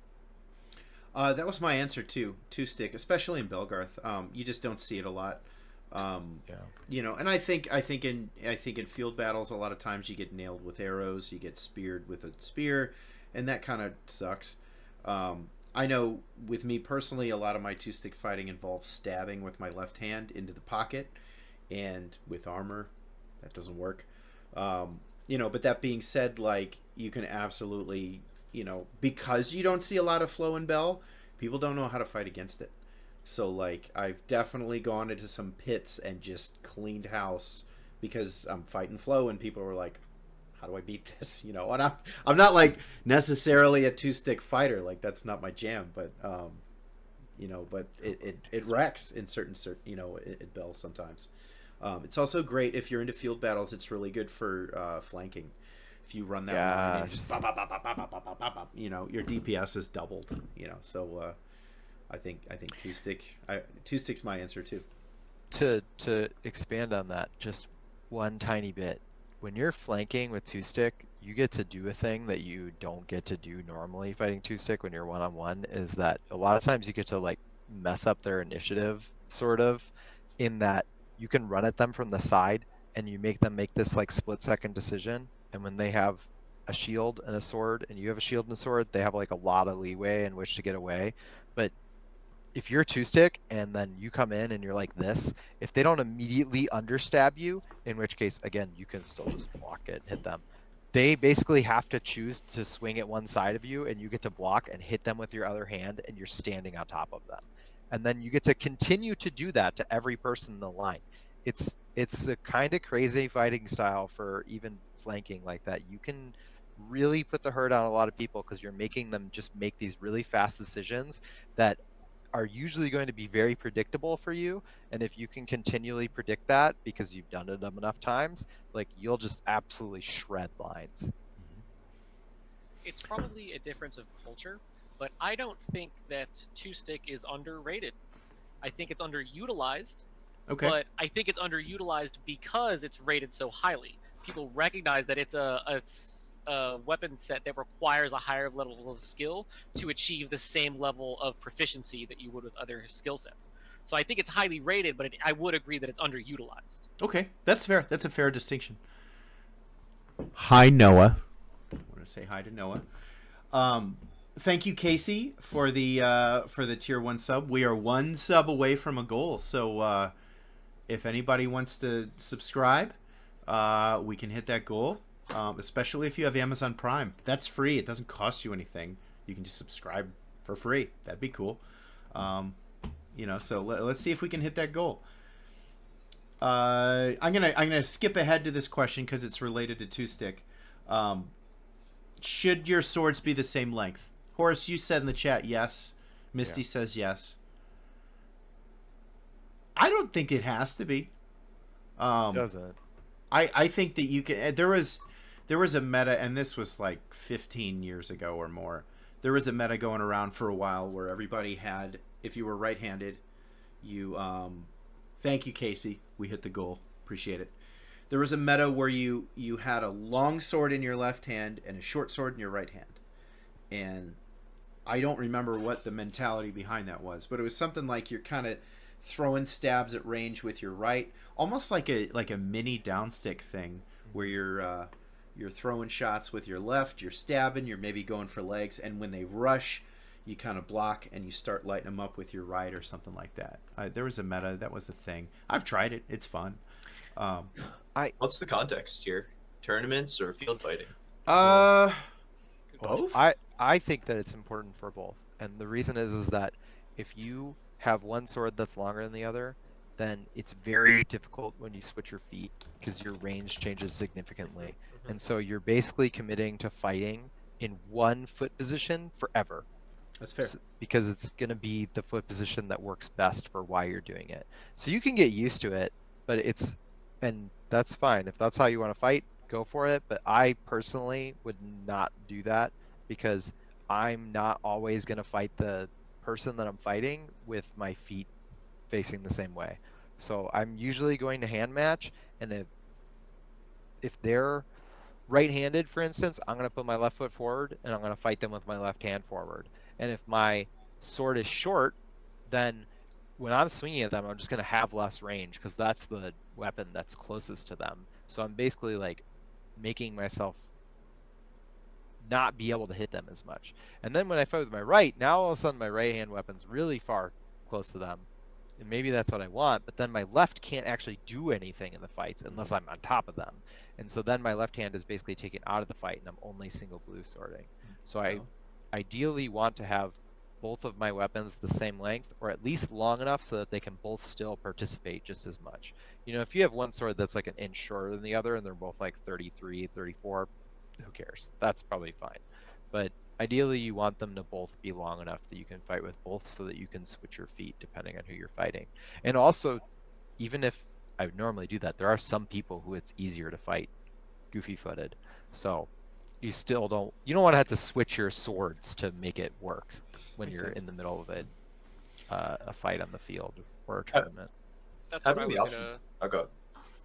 A: That was my answer too. Two stick, especially in Belgarth. You just don't see it a lot. Um,
B: Yeah.
A: and I think in field battles, a lot of times you get nailed with arrows, you get speared with a spear, and that kind of sucks. I know with me personally, a lot of my two stick fighting involves stabbing with my left hand into the pocket, and with armor, that doesn't work. But that being said, like you can absolutely, because you don't see a lot of flow and bell, people don't know how to fight against it. So like I've definitely gone into some pits and just cleaned house because I'm fighting flow and people were like, how do I beat this? And I'm not like necessarily a two stick fighter, like that's not my jam, but but it wrecks in it bells sometimes. It's also great if you're into field battles. It's really good for flanking. If you run that line and just
B: Yes.
A: bop, bop, bop, bop, bop, bop, bop, bop, bop, your DPS is doubled. So I think two stick's my answer too.
B: To expand on that just one tiny bit, when you're flanking with two stick, you get to do a thing that you don't get to do normally fighting two stick when you're one on one, is that a lot of times you get to like mess up their initiative sort of, in that you can run at them from the side and you make them make this like split-second decision, and when they have a shield and a sword and you have a shield and a sword, they have like a lot of leeway in which to get away. But if you're two stick and then you come in and you're like this, if they don't immediately understab you, in which case again you can still just block it and hit them. They basically have to choose to swing at one side of you, and you get to block and hit them with your other hand, and you're standing on top of them. And then you get to continue to do that to every person in the line. It's a kind of crazy fighting style for even flanking like that. You can really put the hurt on a lot of people because you're making them just make these really fast decisions that are usually going to be very predictable for you. And if you can continually predict that because you've done it enough times, like you'll just absolutely shred lines.
D: It's probably a difference of culture, but I don't think that two stick is underrated. I think it's underutilized,
A: Okay.
D: but I think it's underutilized because it's rated so highly. People recognize that it's a weapon set that requires a higher level of skill to achieve the same level of proficiency that you would with other skill sets. So I think it's highly rated, but I would agree that it's underutilized.
A: Okay, that's fair. That's a fair distinction. Hi, Noah. I want to say hi to Noah. Thank you, Casey, for the tier 1 sub. We are one sub away from a goal, so if anybody wants to subscribe, we can hit that goal. Especially if you have Amazon Prime, that's free. It doesn't cost you anything. You can just subscribe for free. That'd be cool. So let's see if we can hit that goal. I'm gonna skip ahead to this question because it's related to two stick. Should your swords be the same length? Horace, you said in the chat yes. Misty says yes. I don't think it has to be.
B: Doesn't.
A: I think that you can. There was a meta, and this was like 15 years ago or more. There was a meta going around for a while where everybody had, if you were right-handed, you thank you, Casey. We hit the goal. Appreciate it. There was a meta where you had a long sword in your left hand and a short sword in your right hand. And I don't remember what the mentality behind that was, but it was something like you're kind of throwing stabs at range with your right, almost like a mini downstick thing where you're throwing shots with your left, you're stabbing, you're maybe going for legs, and when they rush, you kind of block and you start lighting them up with your right or something like that. There was a meta that was a thing. I've tried it. It's fun.
C: What's the context here? Tournaments or field fighting?
A: Uh,
B: Both.
A: both.
B: I think that it's important for both, and the reason is that if you have one sword that's longer than the other, then it's very difficult when you switch your feet because your range changes significantly, and so you're basically committing to fighting in one foot position forever.
A: That's fair.
B: Because it's going to be the foot position that works best for why you're doing it. So you can get used to it, but and that's fine. If that's how you want to fight, go for it. But I personally would not do that because I'm not always going to fight the person that I'm fighting with my feet facing the same way. So I'm usually going to hand match, and if they're right-handed, for instance, I'm going to put my left foot forward and I'm going to fight them with my left hand forward. And if my sword is short, then when I'm swinging at them, I'm just going to have less range because that's the weapon that's closest to them. So I'm basically like making myself not be able to hit them as much. And then when I fight with my right, now all of a sudden my right hand weapon's really far close to them. And maybe that's what I want, but then my left can't actually do anything in the fights unless I'm on top of them. And so then my left hand is basically taken out of the fight and I'm only single blue swording. So I ideally want to have both of my weapons the same length or at least long enough so that they can both still participate just as much. You know, if you have one sword that's like an inch shorter than the other and they're both like 33, 34, who cares? That's probably fine. But ideally you want them to both be long enough that you can fight with both so that you can switch your feet depending on who you're fighting. And also, even if I would normally do that, there are some people who it's easier to fight goofy footed. So you don't want to have to switch your swords to make it work when
A: Makes
B: you're
A: sense.
B: in the middle of a fight on the field or a tournament.
D: That's what I
C: Having
D: was
C: the option.
D: gonna.
C: Oh, go.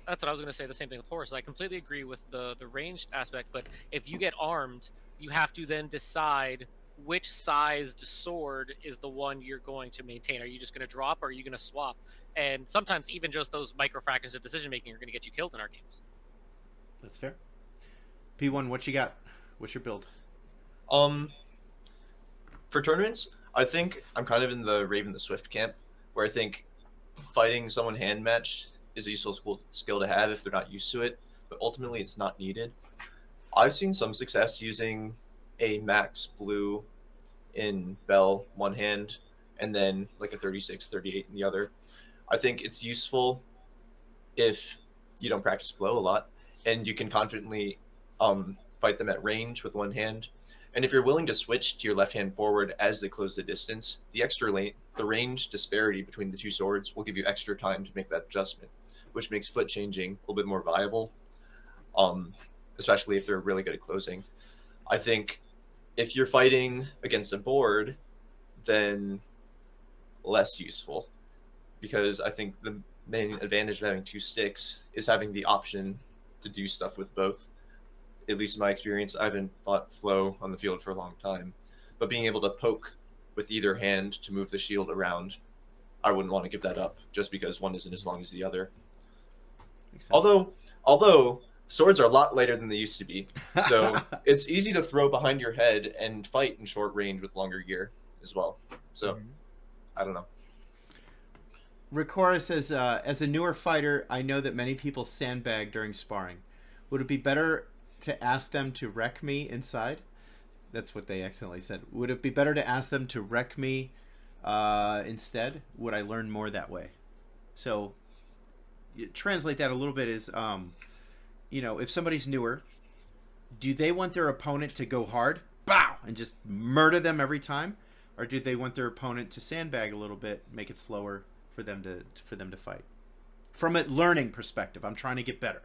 D: That's what I was gonna say. The same thing with horse. I completely agree with the ranged aspect. But if you get armed, you have to then decide which sized sword is the one you're going to maintain. Are you just gonna drop, or are you gonna swap? And sometimes even just those micro fractions of decision making are gonna get you killed in our games.
A: That's fair. P1, what you got? What's your build?
C: For tournaments, I think I'm kind of in the Raven the Swift camp, where I think fighting someone hand matched is a useful skill to have if they're not used to it, but ultimately it's not needed. I've seen some success using a max blue in Bell one hand and then like a 36, 38 in the other. I think it's useful if you don't practice flow a lot and you can confidently fight them at range with one hand. And if you're willing to switch to your left hand forward as they close the distance, the range disparity between the two swords will give you extra time to make that adjustment, which makes foot changing a little bit more viable, especially if they're really good at closing. I think if you're fighting against a board, then less useful, because I think the main advantage of having two sticks is having the option to do stuff with both. At least in my experience, I haven't fought flow on the field for a long time, but being able to poke with either hand to move the shield around, I wouldn't want to give that up just because one isn't as long as the other.
A: Makes sense.
C: Although swords are a lot lighter than they used to be, so it's easy to throw behind your head and fight in short range with longer gear as well. So I don't know.
A: Ricora says, as a newer fighter, I know that many people sandbag during sparring. Would it be better to ask them to wreck me inside? That's what they accidentally said. Would it be better to ask them to wreck me instead? Would I learn more that way? So, translate that a little bit is, if somebody's newer, do they want their opponent to go hard, bow, and just murder them every time? Or do they want their opponent to sandbag a little bit, make it slower for them to fight? From a learning perspective, I'm trying to get better.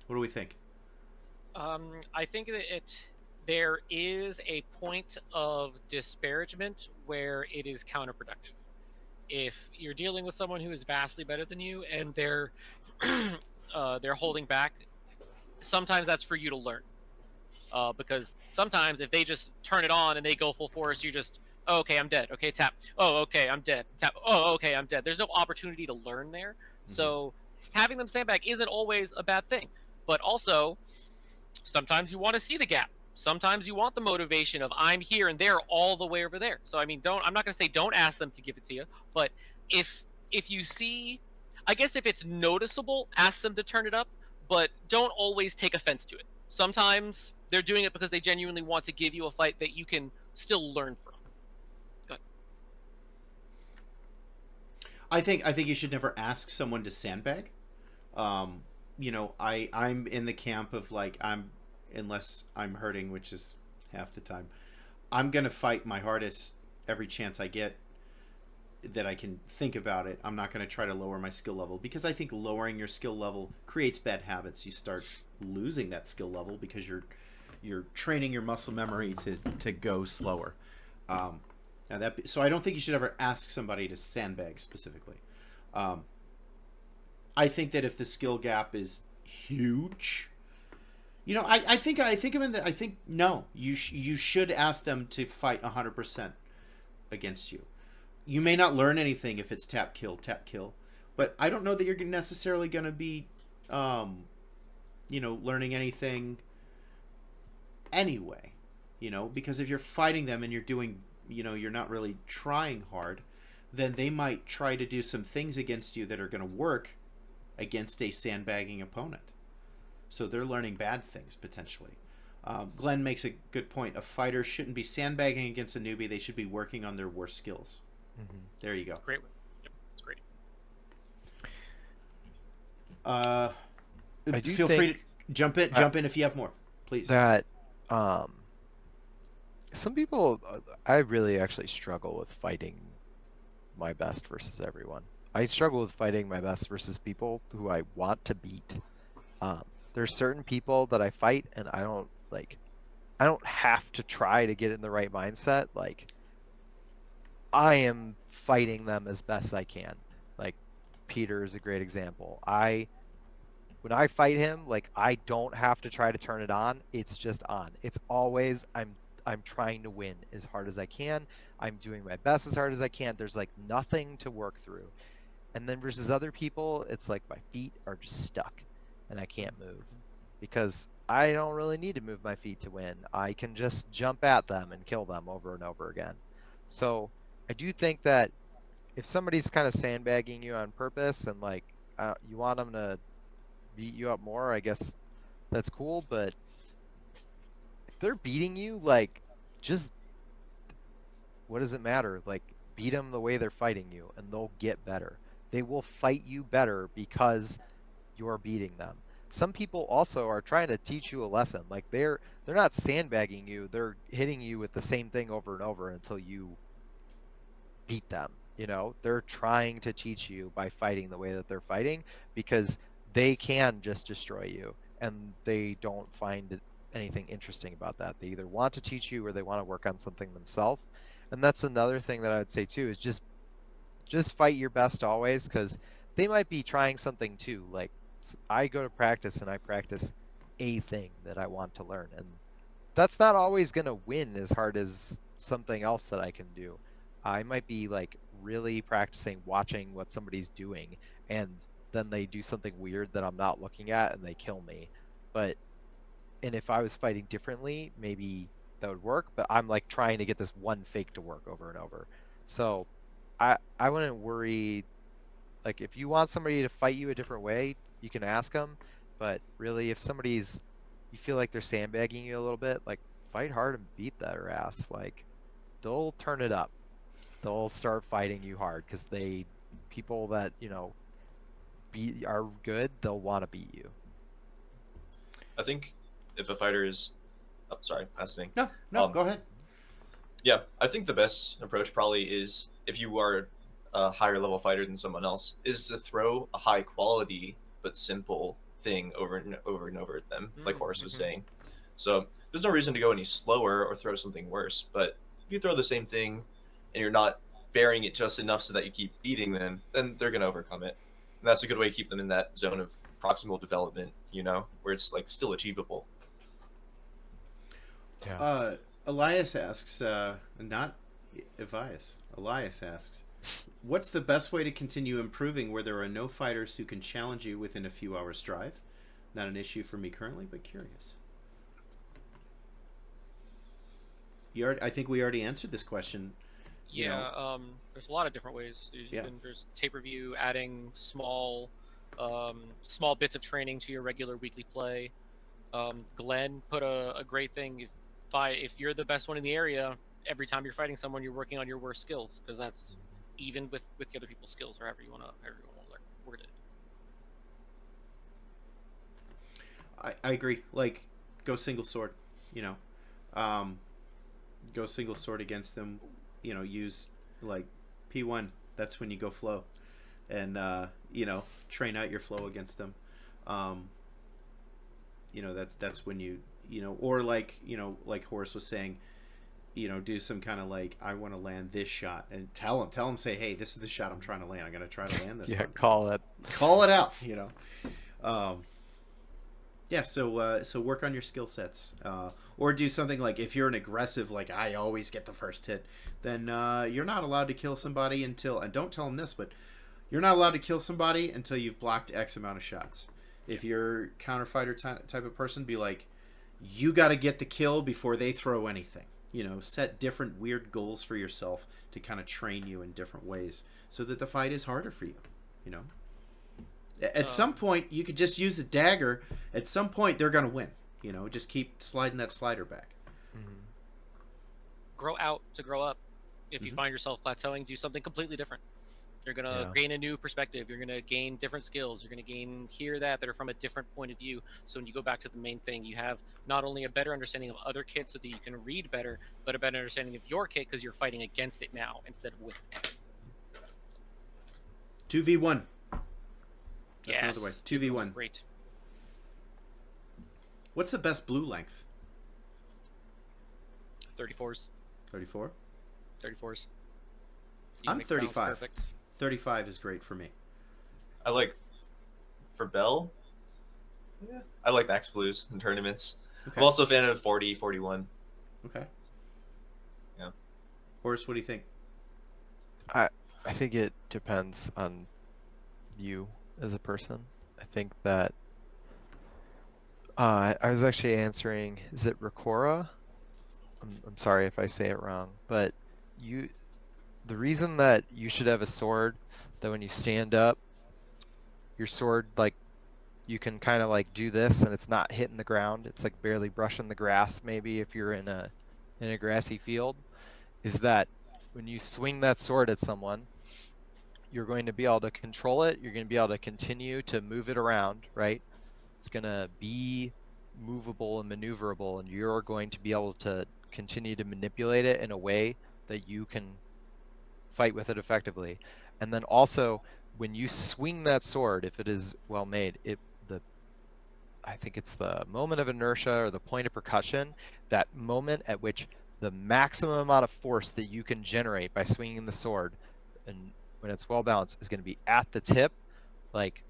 A: What do we think?
D: I think that there is a point of disparagement where it is counterproductive. If you're dealing with someone who is vastly better than you and they're holding back, sometimes that's for you to learn. Because sometimes if they just turn it on and they go full force, you just, oh, okay, I'm dead. Okay, tap. Oh, okay, I'm dead. Tap. Oh, okay, I'm dead. There's no opportunity to learn there. Mm-hmm. So having them sandbag isn't always a bad thing. But also, sometimes you want to see the gap. Sometimes you want the motivation of I'm here and they're all the way over there. So I mean, I'm not going to say don't ask them to give it to you, but if you see, I guess if it's noticeable, ask them to turn it up, but don't always take offense to it. Sometimes they're doing it because they genuinely want to give you a fight that you can still learn from. Go ahead.
A: I think you should never ask someone to sandbag. You know, I'm in the camp of like unless I'm hurting, which is half the time, I'm gonna fight my hardest every chance I get that I can think about it. I'm not gonna try to lower my skill level because I think lowering your skill level creates bad habits. You start losing that skill level because you're training your muscle memory to go slower. So I don't think you should ever ask somebody to sandbag specifically. I think that if the skill gap is huge, you know, I think no, you should ask them to fight 100% against you. You may not learn anything if it's tap kill, but I don't know that you're necessarily going to be, you know, learning anything anyway. You know, because if you're fighting them and you're doing, you know, you're not really trying hard, then they might try to do some things against you that are going to work against a sandbagging opponent. So they're learning bad things potentially. Glenn makes a good point. A fighter shouldn't be sandbagging against a newbie. They should be working on their worst skills.
B: Mm-hmm.
A: There you go.
D: Great. Yep, that's great.
A: Feel free to jump in if you have more, please.
B: That some people, I really actually struggle with fighting my best versus everyone. I struggle with fighting my best versus people who I want to beat. There's certain people that I fight and I don't have to try to get in the right mindset. Like, I am fighting them as best I can. Like, Peter is a great example. When I fight him, like, I don't have to try to turn it on. It's just on. It's always I'm trying to win as hard as I can. I'm doing my best as hard as I can. There's like nothing to work through. And then versus other people, it's like my feet are just stuck and I can't move because I don't really need to move my feet to win. I can just jump at them and kill them over and over again. So I do think that if somebody's kind of sandbagging you on purpose and like you want them to beat you up more, I guess that's cool. But if they're beating you, like, just what does it matter? Like, beat them the way they're fighting you and they'll get better. They will fight you better because you're beating them. Some people also are trying to teach you a lesson. Like, they're not sandbagging you. They're hitting you with the same thing over and over until you beat them. You know, they're trying to teach you by fighting the way that they're fighting because they can just destroy you and they don't find anything interesting about that. They either want to teach you or they want to work on something themselves. And that's another thing that I would say too, is just fight your best always, because they might be trying something too. Like, I go to practice and I practice a thing that I want to learn, and that's not always going to win as hard as something else that I can do. I might be like really practicing watching what somebody's doing, and then they do something weird that I'm not looking at and they kill me. And if I was fighting differently, maybe that would work, but I'm like trying to get this one fake to work over and over. So I wouldn't worry. Like, if you want somebody to fight you a different way, you can ask them. But really, if you feel like they're sandbagging you a little bit, like, fight hard and beat their ass. Like, they'll turn it up. They'll start fighting you hard because people that, you know, are good, they'll want to beat you.
C: I think if a fighter is, oh, sorry, last thing.
A: No, go ahead.
C: Yeah, I think the best approach probably is, if you are a higher level fighter than someone else, is to throw a high quality but simple thing over and over and over at them, like Horace was saying. So there's no reason to go any slower or throw something worse. But if you throw the same thing and you're not varying it just enough so that you keep beating them, then they're going to overcome it. And that's a good way to keep them in that zone of proximal development, you know, where it's like still achievable.
B: Yeah.
A: Elias asks, not Evias. Elias asks, what's the best way to continue improving where there are no fighters who can challenge you within a few hours' drive? Not an issue for me currently, but curious.
B: Yeah.
A: I think, like I said, I think the best way to continue improving where there are no fighters who can challenge you within a few hours' drive. Not an issue for me currently, but curious. 'Cause, like I said, I think I think we already answered this question. You
D: Yeah,
A: know,
D: there's a lot of different ways.
A: Yeah.
D: There's tape review, adding small bits of training to your regular weekly play. Glenn put a great thing. If you're the best one in the area, every time you're fighting someone, you're working on your worst skills, because that's even with the other people's skills, or however you wanna word it.
A: I agree. Like, go single sword. You know, um, go single sword against them. You know, use like P1. That's when you go flow, and you know, train out your flow against them. Um, you know, that's when you know, or like, you know, like Horace was saying, you know, do some kind of like, I want to land this shot, and tell them, say, hey, this is the shot I'm trying to land. I'm gonna try to land this.
B: Yeah,
A: one.
B: call it.
A: Out. You know. Yeah, so work on your skill sets, or do something like, if you're an aggressive, like I always get the first hit, then you're not allowed to kill somebody until, and don't tell them this, but you're not allowed to kill somebody until you've blocked X amount of shots. If you're counterfighter type of person, be like, you got to get the kill before they throw anything. You know, set different weird goals for yourself to kind of train you in different ways, so that the fight is harder for you. You know. At some point, you could just use a dagger. At some point, they're going to win. You know, just keep sliding that slider back.
D: Grow out to grow up. If you
A: Mhm.
D: find yourself plateauing, do something completely different. You're gonna
B: Yeah.
D: gain a new perspective. You're gonna gain different skills. You're gonna gain that are from a different point of view. So when you go back to the main thing, you have not only a better understanding of other kits so that you can read better, but a better understanding of your kit because you're fighting against it now instead of with it.
A: 2v1. That's
D: Yes,
A: another way.
D: 2v1s are
A: 2v1.
D: great.
A: What's the best blue length?
D: 34s.
A: 34?
D: 34s.
A: I'm
D: make the balance
A: 35.
D: perfect.
A: 35 is great for me.
C: I like for Bell. Yeah, I like max blues in tournaments.
A: Okay.
C: I'm also a fan of 40, 41.
A: Okay.
C: Yeah.
A: Horace, what do you think?
B: I think it depends on you as a person. I think that I was actually answering, is it Ricora? I'm sorry if I say it wrong, but the reason that you should have a sword that when you stand up, your sword, like, you can kind of like do this and it's not hitting the ground. It's like barely brushing the grass, maybe if you're in a grassy field, is that when you swing that sword at someone, you're going to be able to control it. You're going to be able to continue to move it around, right? It's going to be movable and maneuverable, and you're going to be able to continue to manipulate it in a way that you can fight with it effectively. And then also, when you swing that sword, if it is well made, I think it's the moment of inertia or the point of percussion, that moment at which the maximum amount of force that you can generate by swinging the sword, and when it's well balanced, is going to be at the tip. Like,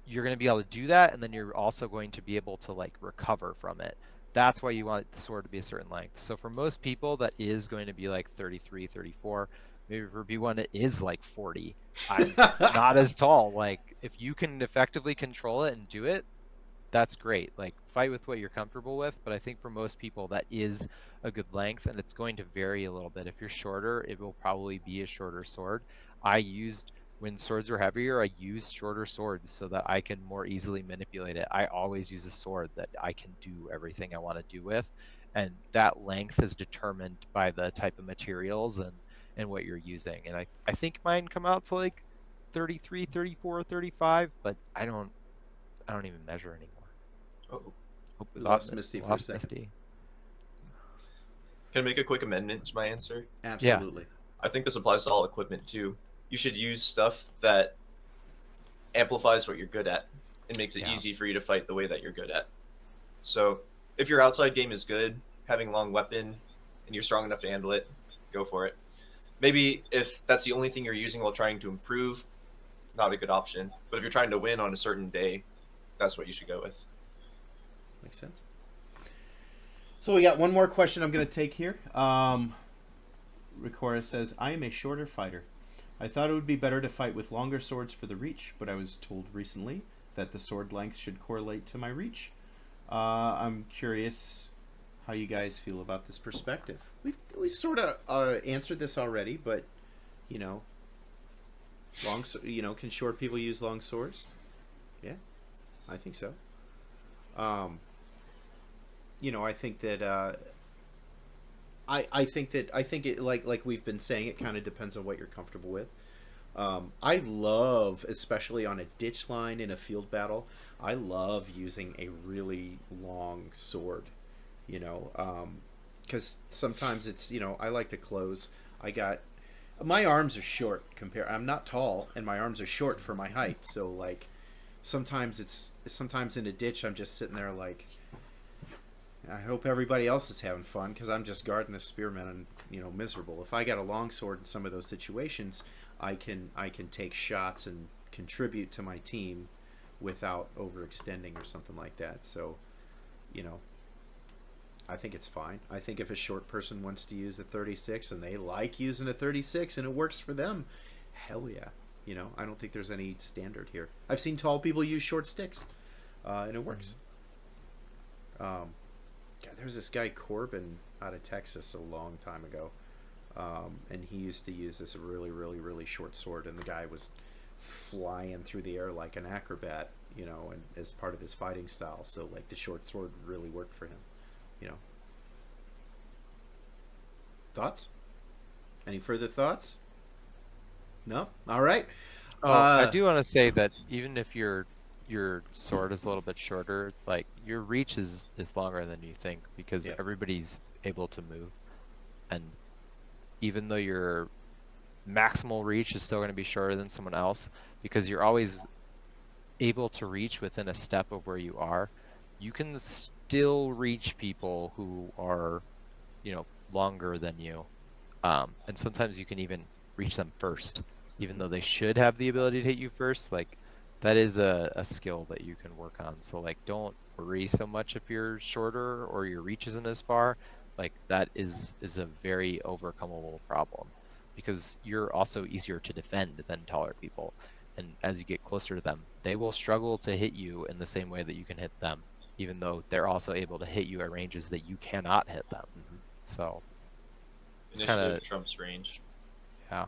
B: you're going to be able to do that, and then you're also going to be able to like recover from it. That's why you want the sword to be a certain length. So for most people, that is going to be like 33, 34. Maybe for B1, it is like 40. I'm not as tall. Like, if you can effectively control it and do it, that's great. Like, fight with what you're comfortable with, but I think for most people that is a good length, and it's going to vary a little bit. If you're shorter, it will probably be a shorter sword. When swords are heavier, I use shorter swords so that I can more easily manipulate it. I always use a sword that I can do everything I want to do with, and that length is determined by the type of materials and what you're using. And I think mine come out to like 33, 34, 35, but I don't even measure anymore.
C: Oh,
A: We lost Misty for a second.
B: Misty.
C: can I make a quick amendment to my answer?
A: Absolutely.
C: I think this applies to all equipment too. You should use stuff that amplifies what you're good at and makes it
B: Yeah.
C: easy for you to fight the way that you're good at. So if your outside game is good, having a long weapon, and you're strong enough to handle it, go for it. Maybe if that's the only thing you're using while trying to improve, not a good option. But if you're trying to win on a certain day, that's what you should go with.
A: Makes sense. So we got one more question I'm going to take here. Ricora says, I am a shorter fighter. I thought it would be better to fight with longer swords for the reach, but I was told recently that the sword length should correlate to my reach. I'm curious how you guys feel about this perspective. We sort of answered this already, but you know, can short people use long swords? Yeah, I think so. I think that I think it like we've been saying, it kind of depends on what you're comfortable with. I love, especially on a ditch line in a field battle, I love using a really long sword. Because sometimes it's I like to close. My arms are short I'm not tall, and my arms are short for my height, so like sometimes in a ditch I'm just sitting there like, I hope everybody else is having fun, because I'm just guarding the spearmen and miserable. If I got a longsword in some of those situations, I can take shots and contribute to my team without overextending or something like that. So I think it's fine. I think if a short person wants to use a 36 and they like using a 36 and it works for them, hell yeah. I don't think there's any standard here. I've seen tall people use short sticks, and it works. God, there was this guy Corbin out of Texas a long time ago, and he used to use this really, really, really short sword, and the guy was flying through the air like an acrobat, and as part of his fighting style. So like the short sword really worked for him. Thoughts? Any further thoughts? No? All right.
B: Oh, I do want to say that even if your sword is a little bit shorter, like your reach is longer than you think, because everybody's able to move, and even though your maximal reach is still going to be shorter than someone else, because you're always able to reach within a step of where you are, you can still reach people who are longer than you, and sometimes you can even reach them first, even though they should have the ability to hit you first. Like that is a skill that you can work on. So like don't worry so much if you're shorter or your reach isn't as far. Like that is a very overcomable problem, because you're also easier to defend than taller people, and as you get closer to them, they will struggle to hit you in the same way that you can hit them, even though they're also able to hit you at ranges that you cannot hit them. So it's
C: initiative trumps range.
B: Yeah.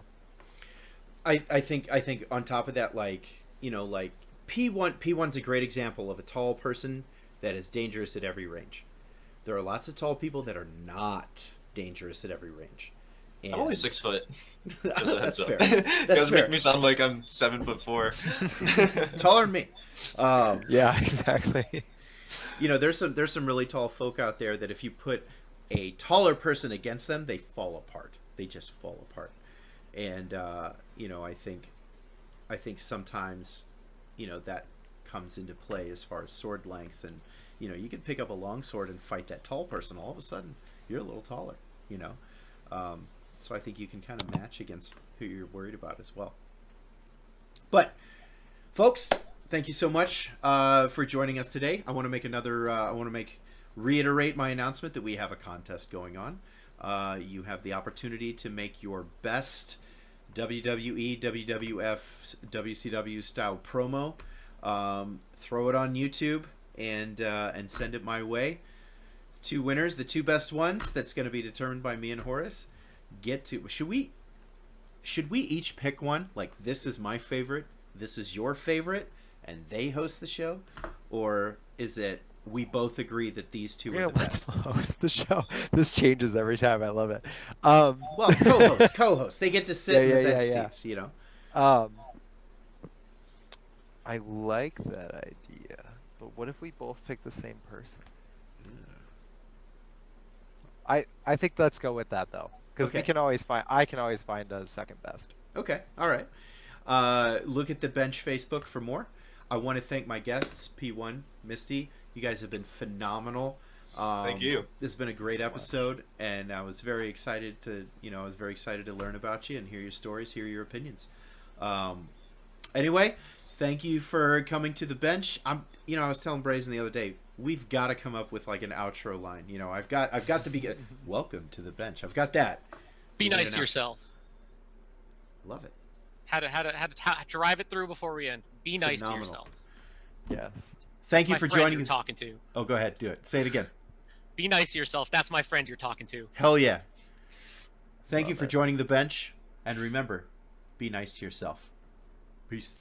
A: I think on top of that, like P1's a great example of a tall person that is dangerous at every range. There are lots of tall people that are not dangerous at every range. And
C: I'm only 6 foot. Just a heads up.
A: Fair.
C: You
A: That's
C: guys
A: fair.
C: make me sound like I'm 7'4".
A: Taller than me.
B: Yeah, exactly.
A: There's some really tall folk out there that if you put a taller person against them, they fall apart. They just fall apart. And I think sometimes that comes into play as far as sword lengths, and you can pick up a long sword and fight that tall person. All of a sudden, you're a little taller. So I think you can kind of match against who you're worried about as well. But folks, thank you so much for joining us today. I want to make reiterate my announcement that we have a contest going on. You have the opportunity to make your best WWE, WWF, WCW style promo. Throw it on YouTube and send it my way. 2 winners, the 2 best ones. That's going to be determined by me and Horace. Should we each pick one? Like, this is my favorite, this is your favorite, and they host the show, or is it we both agree that these 2 are the best?
B: Host the show. This changes every time. I love it.
A: Well, co-host. They get to sit in the bench seats,
B: I like that idea, but what if we both pick the same person? I think let's go with that though, because I can always find a second best.
A: Okay, all right. Look at the bench Facebook for more. I want to thank my guests, P1, Myst D. You guys have been phenomenal.
C: Thank you.
A: This has been a great episode, and I was very excited to learn about you and hear your stories, hear your opinions. Anyway, thank you for coming to the bench. I was telling Brazen the other day, we've got to come up with like an outro line. I've got the begin. Welcome to the bench. I've got that.
D: Be nice to yourself.
A: Love it.
D: How to drive it through before we end. Be nice to yourself.
B: Yes.
A: Thank you for joining.
D: Talking to.
A: Oh, go ahead. Do it. Say it again.
D: Be nice to yourself. That's my friend you're talking to.
A: Hell yeah. Thank you
C: Love
A: for
C: it.
A: joining the bench. And remember, be nice to yourself. Peace.